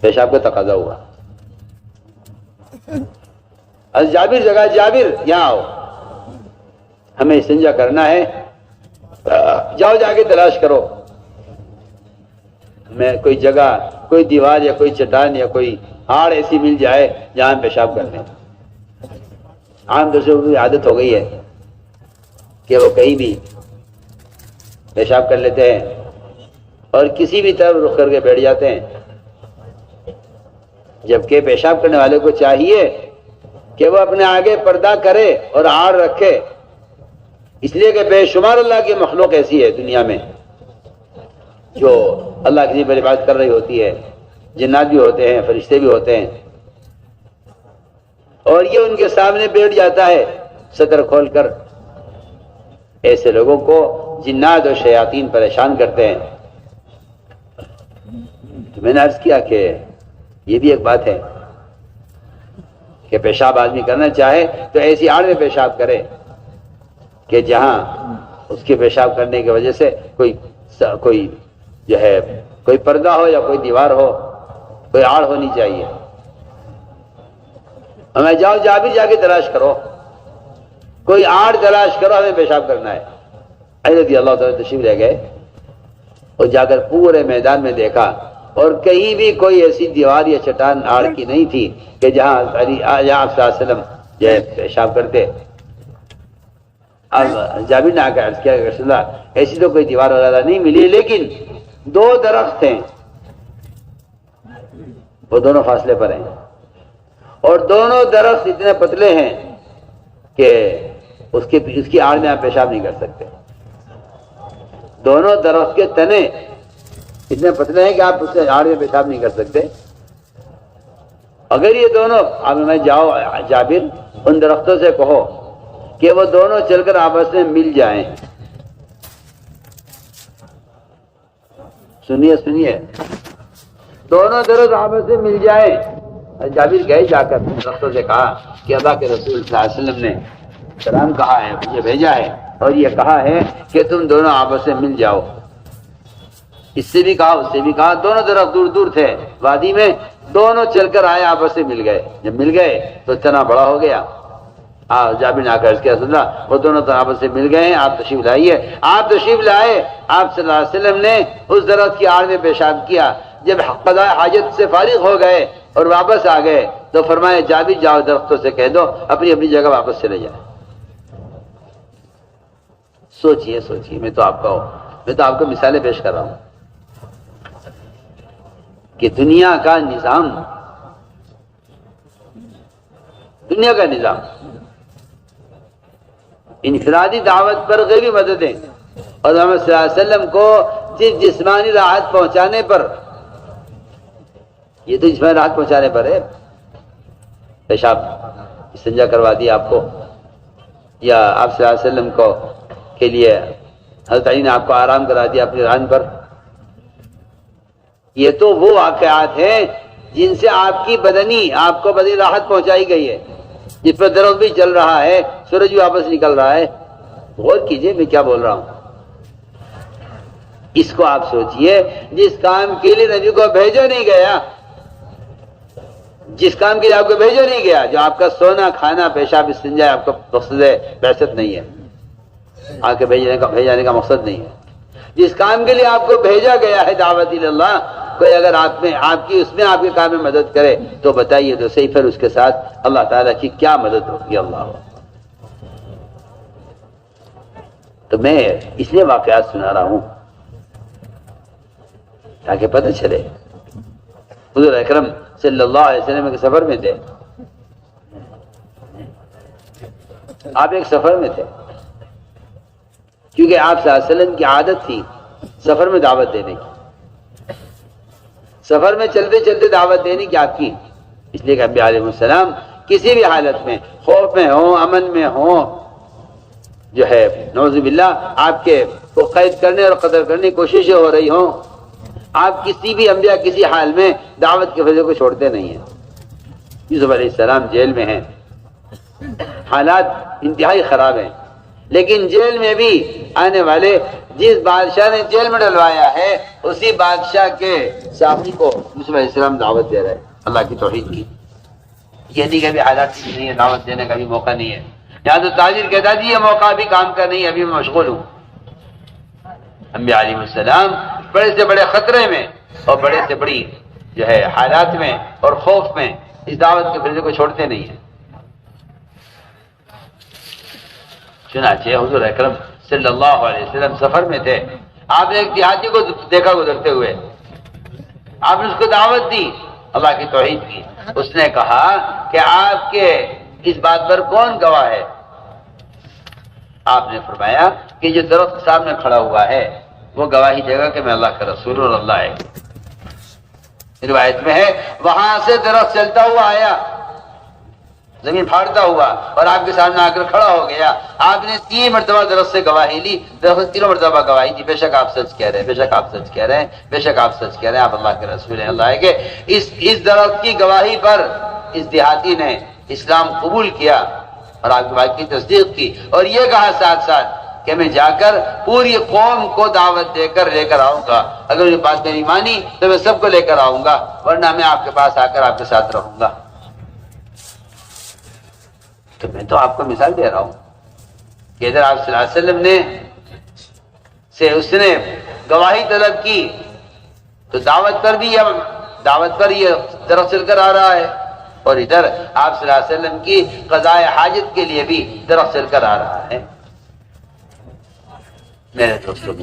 پیشاب کا تقاضا ہوا، جابر جگہ جابر یہاں آؤ، ہمیں استنجا کرنا ہے، جاؤ جا کے تلاش کرو، میں کوئی جگہ، کوئی دیوار یا کوئی چٹان یا کوئی ہاڑ ایسی مل جائے جہاں ہم پیشاب کر لیں۔ عام طور سے عادت ہو گئی ہے کہ وہ کہیں بھی پیشاب کر لیتے ہیں اور کسی بھی طرف رخ کر کے بیٹھ جاتے ہیں، جبکہ پیشاب کرنے والے کو چاہیے کہ وہ اپنے آگے پردہ کرے اور آڑ رکھے، اس لیے کہ بے شمار اللہ کی مخلوق ایسی ہے دنیا میں جو اللہ کی پر عبادت کر رہی ہوتی ہے، جنات بھی ہوتے ہیں، فرشتے بھی ہوتے ہیں، اور یہ ان کے سامنے بیٹھ جاتا ہے صدر کھول کر۔ ایسے لوگوں کو جنات اور شیاطین پریشان کرتے ہیں۔ تو میں نے عرض کیا کہ یہ بھی ایک بات ہے کہ پیشاب آدمی کرنا چاہے تو ایسی آڑ میں پیشاب کرے کہ جہاں اس کے پیشاب کرنے کی وجہ سے کوئی جو ہے کوئی پردہ ہو یا کوئی دیوار ہو، کوئی آڑ ہونی چاہیے۔ ہمیں جاؤ جابر جا کے تلاش کرو، کوئی آڑ تلاش کرو، ہمیں پیشاب کرنا ہے۔ علی رضی اللہ تعالیٰ تشریف لے گئے اور جا کر پورے میدان میں دیکھا اور کہیں بھی کوئی ایسی دیوار یا چٹان آڑ کی نہیں تھی کہ جہاں آپ صلی اللہ علیہ وسلم جو ہے پیشاب کرتے۔ اب جابر نے آ کر عرض کیا کہ رسول اللہ ایسی تو کوئی دیوار وغیرہ نہیں ملی، لیکن دو درخت ہیں، وہ دونوں فاصلے پر ہیں اور دونوں درخت اتنے پتلے ہیں کہ اس کی آڑ میں آپ پیشاب نہیں کر سکتے۔ دونوں درخت کے تنے اتنے پتلے ہیں کہ آپ اس سے آڑ میں پیشاب نہیں کر سکتے۔ اگر یہ دونوں آپ میں جاؤ جابر ان درختوں سے کہو کہ وہ دونوں چل کر آپس میں مل جائیں۔ سنیے دونوں درخت آپس میں مل جائیں۔ جابر گئے، جا کر درختوں سے کہا کہ اللہ کے رسول صلی اللہ علیہ وسلم نے سلام کہا ہے، مجھے بھیجا ہے اور یہ کہا ہے کہ تم دونوں آپس میں مل جاؤ۔ اس سے بھی کہا، اس سے بھی کہا، دونوں درخت دور دور تھے وادی میں، دونوں چل کر آئے، آپس سے مل گئے۔ جب مل گئے تو تنا بڑا ہو گیا جابر نے آ کر کیا رسول اللہ وہ دونوں تو آپس سے مل گئے ہیں، آپ تشریف لائیے۔ آپ تشریف لائے، آپ صلی اللہ علیہ وسلم نے اس درخت کی آڑ میں پیشاب کیا۔ جب قضاء حاجت سے فارغ ہو گئے اور واپس آ گئے تو فرمایا جابر جاؤ درختوں سے کہہ دو اپنی اپنی جگہ واپس چلے جائیں۔ سوچئے میں تو آپ کو مثالیں پیش کر رہا ہوں کہ دنیا کا نظام انفرادی دعوت پر غیبی مددیں اور محمد صلی اللہ علیہ وسلم کو صرف جسمانی راحت پہنچانے پر، یہ تو جسمانی راحت پہنچانے پر ہے، پیشاب استنجا کروا دیا آپ کو، یا آپ صلی اللہ علیہ وسلم کو کے لیے حضرت علی نے آپ کو آرام کرا دیا اپنی ران پر۔ یہ تو وہ واقعات ہیں جن سے آپ کو بدنی راحت پہنچائی گئی ہے، جس پر درخت بھی چل رہا ہے، سورج بھی واپس نکل رہا ہے۔ غور کیجئے میں کیا بول رہا ہوں۔ اس کو آپ سوچئے، جس کام کے لیے نبی کو بھیجا نہیں گیا، جو آپ کا سونا کھانا پیشاب استنجا آپ کا مقصد بعثت نہیں ہے، آپ کے بھیجانے کا مقصد نہیں ہے۔ جس کام کے لیے آپ کو بھیجا گیا ہے دعوت اللہ، کوئی اگر آپ کے کام میں مدد کرے تو بتائیے تو صحیح، پھر اس کے ساتھ اللہ تعالیٰ کی کیا مدد ہوگی؟ اللہ، تو میں اس لیے واقعات سنا رہا ہوں تاکہ پتہ چلے۔ حضور اکرم صلی اللہ علیہ وسلم ایک سفر میں تھے، آپ ایک سفر میں تھے، کیونکہ آپ صلی اللہ علیہ وسلم کی عادت تھی سفر میں دعوت دینے کی، سفر میں چلتے چلتے دعوت دینے کی آپ کی، اس لیے کہ انبیاء علیہ السلام کسی بھی حالت میں، خوف میں ہوں، امن میں ہوں، جو ہے نعوذ باللہ آپ کے کو قید کرنے اور قتل کرنے کی کوششیں ہو رہی ہوں، آپ کسی بھی انبیاء کسی حال میں دعوت کے فریضے کو چھوڑتے نہیں ہیں۔ یوسف علیہ السلام جیل میں ہیں، حالات انتہائی خراب ہیں، لیکن جیل میں بھی آنے والے جس بادشاہ نے جیل میں ڈلوایا ہے اسی بادشاہ کے ساتھی کو یوسف علیہ السلام دعوت دے رہے ہیں اللہ کی توحید کی۔ یہ نہیں کہ ابھی حالات ٹھیک نہیں ہے، دعوت دینے کا بھی موقع نہیں ہے، یہاں تو تاجر کہتا جی یہ موقع ابھی کام کا نہیں ہے، ابھی میں مشغول ہوں۔ انبیاء علیہ السلام بڑے سے بڑے خطرے میں اور بڑے سے بڑی جو ہے حالات میں اور خوف میں اس دعوت کے فریضے کو چھوڑتے نہیں ہیں۔ چنانچہ حضور اکرم صلی اللہ علیہ وسلم سفر میں تھے، آپ نے ایک دیہاتی کو دیکھا گزرتے ہوئے، آپ نے اس کو دعوت دی اللہ کی توحید کی۔ اس نے کہا کہ آپ کے اس بات پر کون گواہ ہے؟ آپ نے فرمایا کہ جو درخت سامنے کھڑا ہوا ہے وہ گواہی دے گا کہ میں اللہ کا رسول اور اللہ ہے۔ روایت میں ہے وہاں سے درخت چلتا ہوا آیا، زمین پھاڑتا ہوا اور آپ کے سامنے آ کر کھڑا ہو گیا۔ آپ نے 3 مرتبہ درخت سے گواہی لی، درخت 3 مرتبہ گواہی دی، بے شک آپ سچ کہہ رہے ہیں، بے شک آپ سچ کہہ رہے ہیں، بے شک آپ سچ کہہ رہے ہیں، آپ اللہ کے رسول ہیں، اللہ ہے کہ اس درخت کی گواہی پر اس دیہاتی نے اسلام قبول کیا اور آپ کی بات کی تصدیق کی، اور یہ کہا ساتھ ساتھ کہ میں جا کر پوری قوم کو دعوت دے کر لے کر آؤں گا، اگر یہ بات میری مانی تو میں سب کو لے کر آؤں گا، ورنہ میں آپ کے پاس آ کر آپ کے ساتھ رہوں گا۔ تو میں تو آپ کو مثال دے رہا ہوں کہ ادھر آپ صلی اللہ علیہ وسلم اس نے گواہی طلب کی تو دعوت پر یہ درخت چل کر آ رہا ہے، اور ادھر آپ صلی اللہ علیہ وسلم کی قضاء حاجت کے لیے بھی درخت چل کر آ رہا ہے۔ میرے دوستوں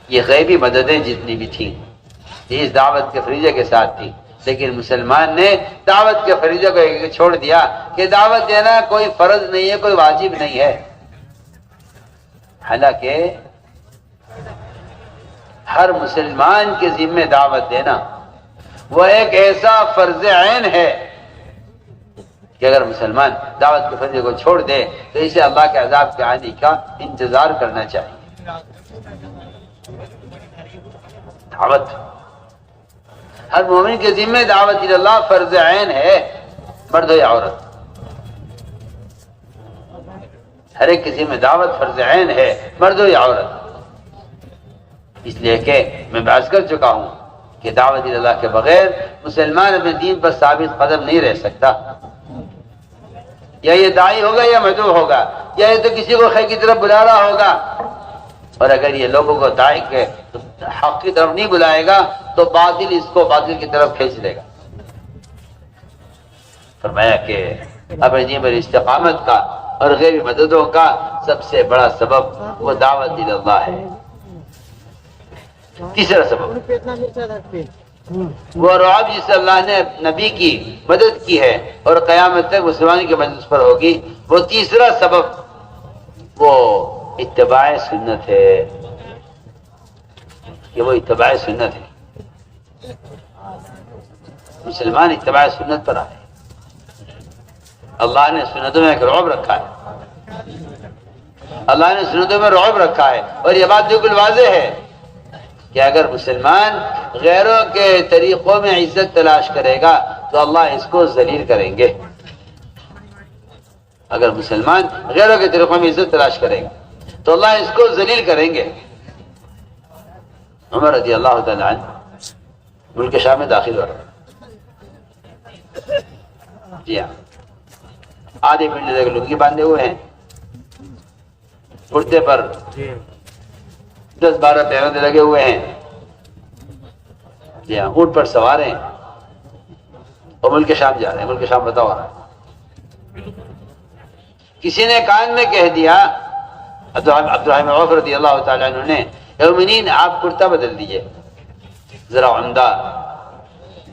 یہ غیبی مددیں جتنی بھی تھیں اس دعوت کے فریضے کے ساتھ تھی، لیکن مسلمان نے دعوت کے فریضے کو چھوڑ دیا کہ دعوت دینا کوئی فرض نہیں ہے، کوئی واجب نہیں ہے، حالانکہ ہر مسلمان کے ذمہ دعوت دینا وہ ایک ایسا فرض عین ہے کہ اگر مسلمان دعوت کے فریضے کو چھوڑ دے تو اسے اللہ کے عذاب کے آنے کا انتظار کرنا چاہیے۔ دعوت ہر مومن کے ذمہ دعوت اللہ فرض عین ہے، مرد ہو یا عورت، ہر ایک کے ذمہ دعوت فرض عین ہے، مرد ہو یا عورت۔ اس لیے کہ میں بحث کر چکا ہوں کہ دعوت اللہ کے بغیر مسلمان اپنے دین پر ثابت قدم نہیں رہ سکتا۔ یا یہ داعی ہوگا یا مدعو ہوگا، یا یہ تو کسی کو خیر کی طرف بلا رہا ہوگا، اور اگر یہ لوگوں کو داعی کے حق کی طرف نہیں بلائے گا تو باطل اس کو باطل کی طرف کھینچ لے گا۔ فرمایا کہ اپنے دین پر استقامت کا اور غیبی مددوں کا سب سے بڑا سبب وہ دعوت اللہ ہے۔ تیسرا سبب وہ رعب جس سے اللہ نے نبی کی مدد کی ہے اور قیامت تک مسلمانوں کی مدد پر ہوگی، وہ تیسرا سبب وہ اتباع سنت ہے، کہ وہ اتباع سنت ہے، مسلمان اتباع سنت پر آئے۔ اللہ نے سنتوں میں ایک رعب رکھا ہے، اللہ نے سنتوں میں رعب رکھا ہے، اور یہ بات بالکل واضح ہے کہ اگر مسلمان غیروں کے طریقوں میں عزت تلاش کرے گا تو اللہ اس کو ذلیل کریں گے۔ اگر مسلمان غیروں کے طریقوں میں عزت تلاش کرے گا تو اللہ اس کو ذلیل کریں گے۔ عمر رضی اللہ تعالی عنہ ملک شام میں داخل ہو رہا، جی ہاں، آدھے پنڈے تک لنگی باندھے ہوئے ہیں، کرتے پر 10-12 پیوندے لگے ہوئے ہیں، جی ہاں، اونٹ پر سوار ہیں اور ملک شام جا رہے ہیں۔ ملک شام بتا ہو رہا ہے، کسی نے کان میں کہہ دیا، عبدالرحمن عوف رضی اللہ تعالیٰ عنہ نے، اے مومنین آپ کرتا بدل دیجئے، ذرا عمدہ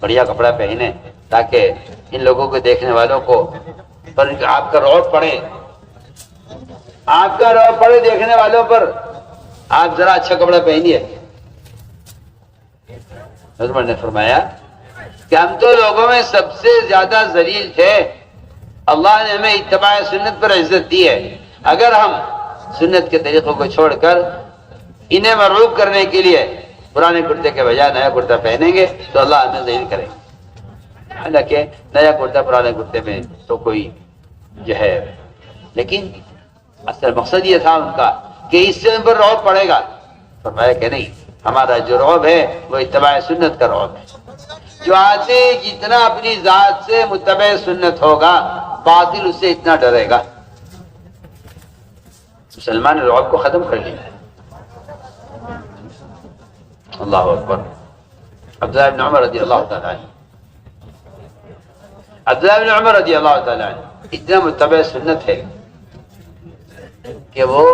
بڑھیا کپڑا پہنے تاکہ ان لوگوں کو دیکھنے والوں کو پر آپ کا رعب پڑے، آپ کا رعب پڑے دیکھنے والوں پر، آپ ذرا اچھا کپڑا پہنیے۔ عمر نے فرمایا کہ ہم تو لوگوں میں سب سے زیادہ ذلیل تھے، اللہ نے ہمیں اتباع سنت پر عزت دی ہے، اگر ہم سنت کے طریقوں کو چھوڑ کر انہیں مرغوب کرنے کے لیے پرانے کرتے کے بجائے نیا کرتا پہنیں گے تو اللہ ہمیں ذلیل کرے گا۔ حالانکہ نیا کرتا پرانے کرتے میں تو کوئی جو ہے، لیکن اصل مقصد یہ تھا ان کا کہ اس سے ان پر رعب پڑے گا۔ فرمایا کہ نہیں، ہمارا جو رعب ہے وہ اتباع سنت کا رعب ہے۔ جو آدمی جتنا اپنی ذات سے متبع سنت ہوگا باطل اس سے اتنا ڈرے گا۔ مسلمان نے رعب کو ختم کر لیا۔ اللہ اکبر۔ عبداللہ بن عمر رضی اللہ تعالیٰ عنہ، عبداللہ بن عمر رضی اللہ تعالیٰ عنہ اتنا متبع سنت ہے کہ وہ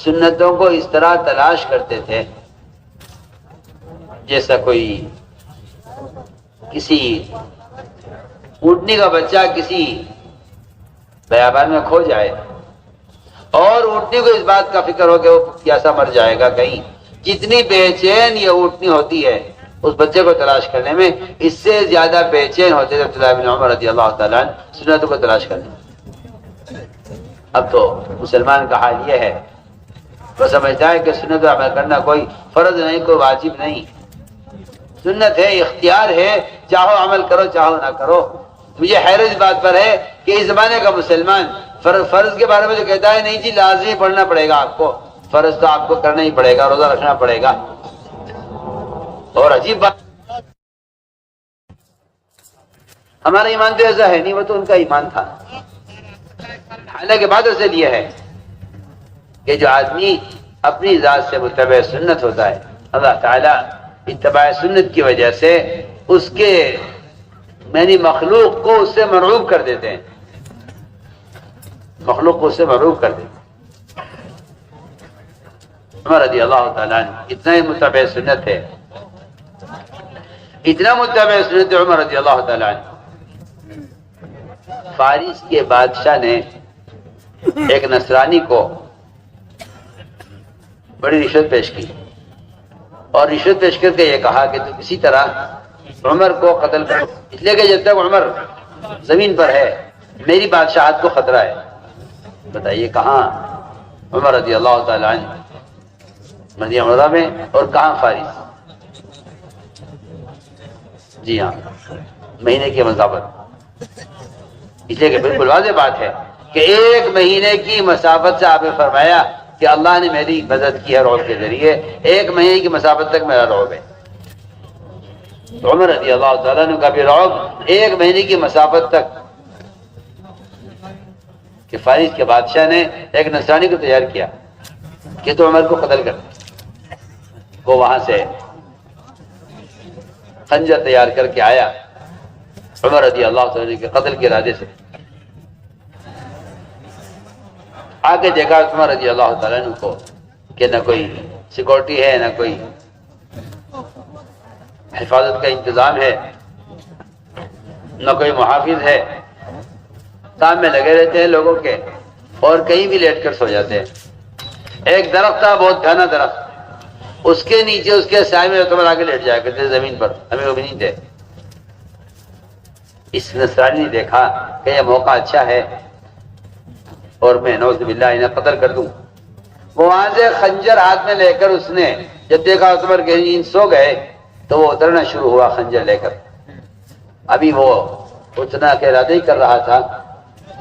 سنتوں کو اس طرح تلاش کرتے تھے جیسا کوئی کسی اونٹنی کا بچہ کسی بیابان میں کھو جائے اور اونٹنی کو اس بات کا فکر ہو کہ وہ پیاسا مر جائے گا کہیں، جتنی بے چین یہ اونٹنی ہوتی ہے اس بچے کو تلاش کرنے میں، اس سے زیادہ بے چین ہوتے تھے عبداللہ بن عمر رضی اللہ تعالیٰ عنہ سنتوں کو تلاش کرنے میں۔ اب تو مسلمان کا حال یہ ہے، وہ سمجھتا ہے کہ سنت پر عمل کرنا کوئی فرض نہیں، کوئی واجب نہیں، سنت ہے، اختیار ہے، چاہو عمل کرو چاہو نہ کرو۔ مجھے حیرت اس بات پر ہے کہ اس زمانے کا مسلمان فرض کے بارے میں جو کہتا ہے نہیں جی لازمی پڑھنا پڑے گا آپ کو، فرض تو آپ کو کرنا ہی پڑے گا، روزہ رکھنا پڑے گا۔ اور عجیب بات، ہمارا ایمان تو ایسا ہے نہیں، وہ تو ان کا ایمان تھا۔ حالانکہ بات اصل یہ ہے کہ جو آدمی اپنی ذات سے متبع سنت ہوتا ہے، اللہ تعالیٰ اتباع سنت کی وجہ سے اس کے یعنی مخلوق کو اس سے مرعوب کر دیتے ہیں، مخلوق کو اس سے مرعوب کر دیتے ہیں۔ عمر رضی اللہ تعالیٰ عنہ اتنا ہی متبع سنت ہے، اتنا متبع سنت عمر رضی اللہ تعالیٰ عنہ، فارس کے بادشاہ نے ایک نصرانی کو بڑی رشوت پیش کی اور رشوت پیش کر کے یہ کہا کہ تو کسی طرح عمر کو قتل کر، اس لیے کہ جب تک عمر زمین پر ہے میری بادشاہت کو خطرہ ہے۔ بتائیے کہاں عمر رضی اللہ تعالیٰ عنہ مدینہ منورہ میں اور کہاں فارس؟ جی ہاں، مہینے کی مسافت۔ اس لیے کہ بالکل واضح بات ہے کہ ایک مہینے کی مسافت سے آپ نے فرمایا کہ اللہ نے میری مدد کی ہے رعب کے ذریعے، ایک مہینے کی مسافت تک میرا رعب ہے۔ تو عمر رضی اللہ تعالیٰ نے کا بھی رعب ایک مہینے کی مسافت تک کہ فارس کے بادشاہ نے ایک نصرانی کو تیار کیا کہ تو عمر کو قتل کر۔ وہ وہاں سے خنجر تیار کر کے آیا عمر رضی اللہ تعالیٰ کے قتل کے ارادے سے۔ آگے دیکھا عمر رضی اللہ تعالیٰ عنہ کو کہ نہ کوئی سیکورٹی ہے، نہ کوئی حفاظت کا انتظام ہے، نہ کوئی محافظ ہے، کام میں لگے رہتے ہیں لوگوں کے، اور کہیں بھی لیٹ کر سو جاتے ہیں۔ ایک درخت تھا، بہت گھنا درخت، اس کے نیچے اس کے سائے میں عمر آگے لیٹ جایا کرتے زمین پر، ہمیں وہ بھی نہیں تھے۔ اس نصرانی نے دیکھا کہ یہ موقع اچھا ہے اور میں نعوذ باللہ انہیں قتل کر دوں۔ وہ وہاں سے خنجر ہاتھ میں لے کر اس نے جب دیکھا عمر کے نیند سو گئے تو وہ اترنا شروع ہوا خنجر لے کر۔ ابھی وہ اتنا کے ارادہ ہی کر رہا تھا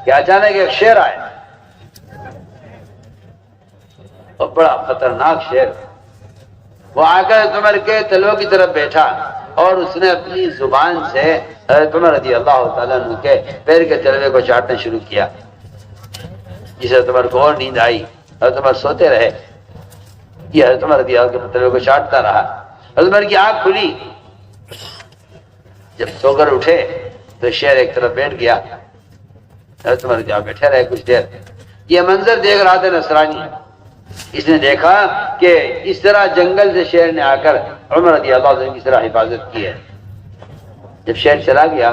کہ اچانک ایک شیر آیا، اور بڑا خطرناک شیر۔ وہ آ کر عمر کے تلووں کی طرف بیٹھا اور اس نے اپنی زبان سے حضرت عمر رضی اللہ تعالیٰ عنہ کے پیر کے تلوے کو چاٹنا شروع کیا، جسے حضرت عمر کو اور نیند آئی۔ حضرت عمر سوتے رہے، یہ حضرت عمر رضی اللہ کے تلوے کو چاٹتا رہا۔ حضرت عمر کی آنکھ کھلی، جب سو کر اٹھے تو شیر ایک طرف بیٹھ گیا۔ حضرت عمر جہاں بیٹھے رہے کچھ دیر۔ یہ منظر دیکھ رہا تھا نصرانی، اس نے دیکھا کہ اس طرح جنگل سے شیر نے آ کر عمر رضی اللہ عنہ کی طرح حفاظت کی ہے۔ جب شیر چلا گیا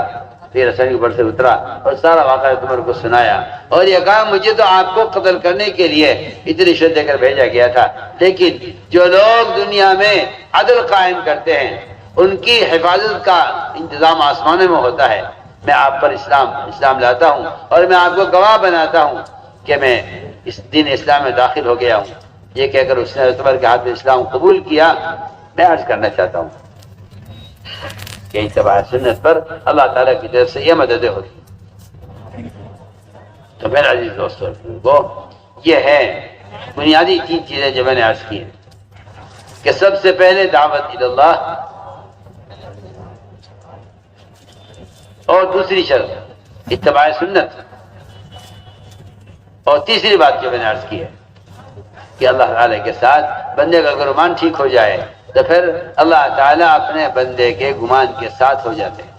پھر نصرانی اوپر سے اترا اور سارا واقعہ عمر کو سنایا، اور یہ کہا مجھے تو آپ کو قتل کرنے کے لیے اتنی رشوت دے کر بھیجا گیا تھا، لیکن جو لوگ دنیا میں عدل قائم کرتے ہیں ان کی حفاظت کا انتظام آسمانوں میں ہوتا ہے۔ میں آپ پر اسلام لاتا ہوں اور میں آپ کو گواہ بناتا ہوں کہ میں اس دین اسلام میں داخل ہو گیا ہوں۔ یہ کہہ کر اس نے حضرت عمر کے ہاتھ میں اسلام قبول کیا۔ میں عرض کرنا چاہتا ہوں کہ اتباع سنت پر اللہ تعالیٰ کی طرف سے یہ مددیں ہوتی ہیں۔ تو میرے عزیز دوستوں، وہ یہ ہے بنیادی 3 چیزیں جو میں نے عرض کی ہیں کہ سب سے پہلے دعوت اللہ، اور دوسری شرط اتباع سنت، اور تیسری بات جو میں نے عرض کی ہے کہ اللہ تعالیٰ کے ساتھ بندے کا اگر گمان ٹھیک ہو جائے تو پھر اللہ تعالیٰ اپنے بندے کے گمان کے ساتھ ہو جاتے ہیں۔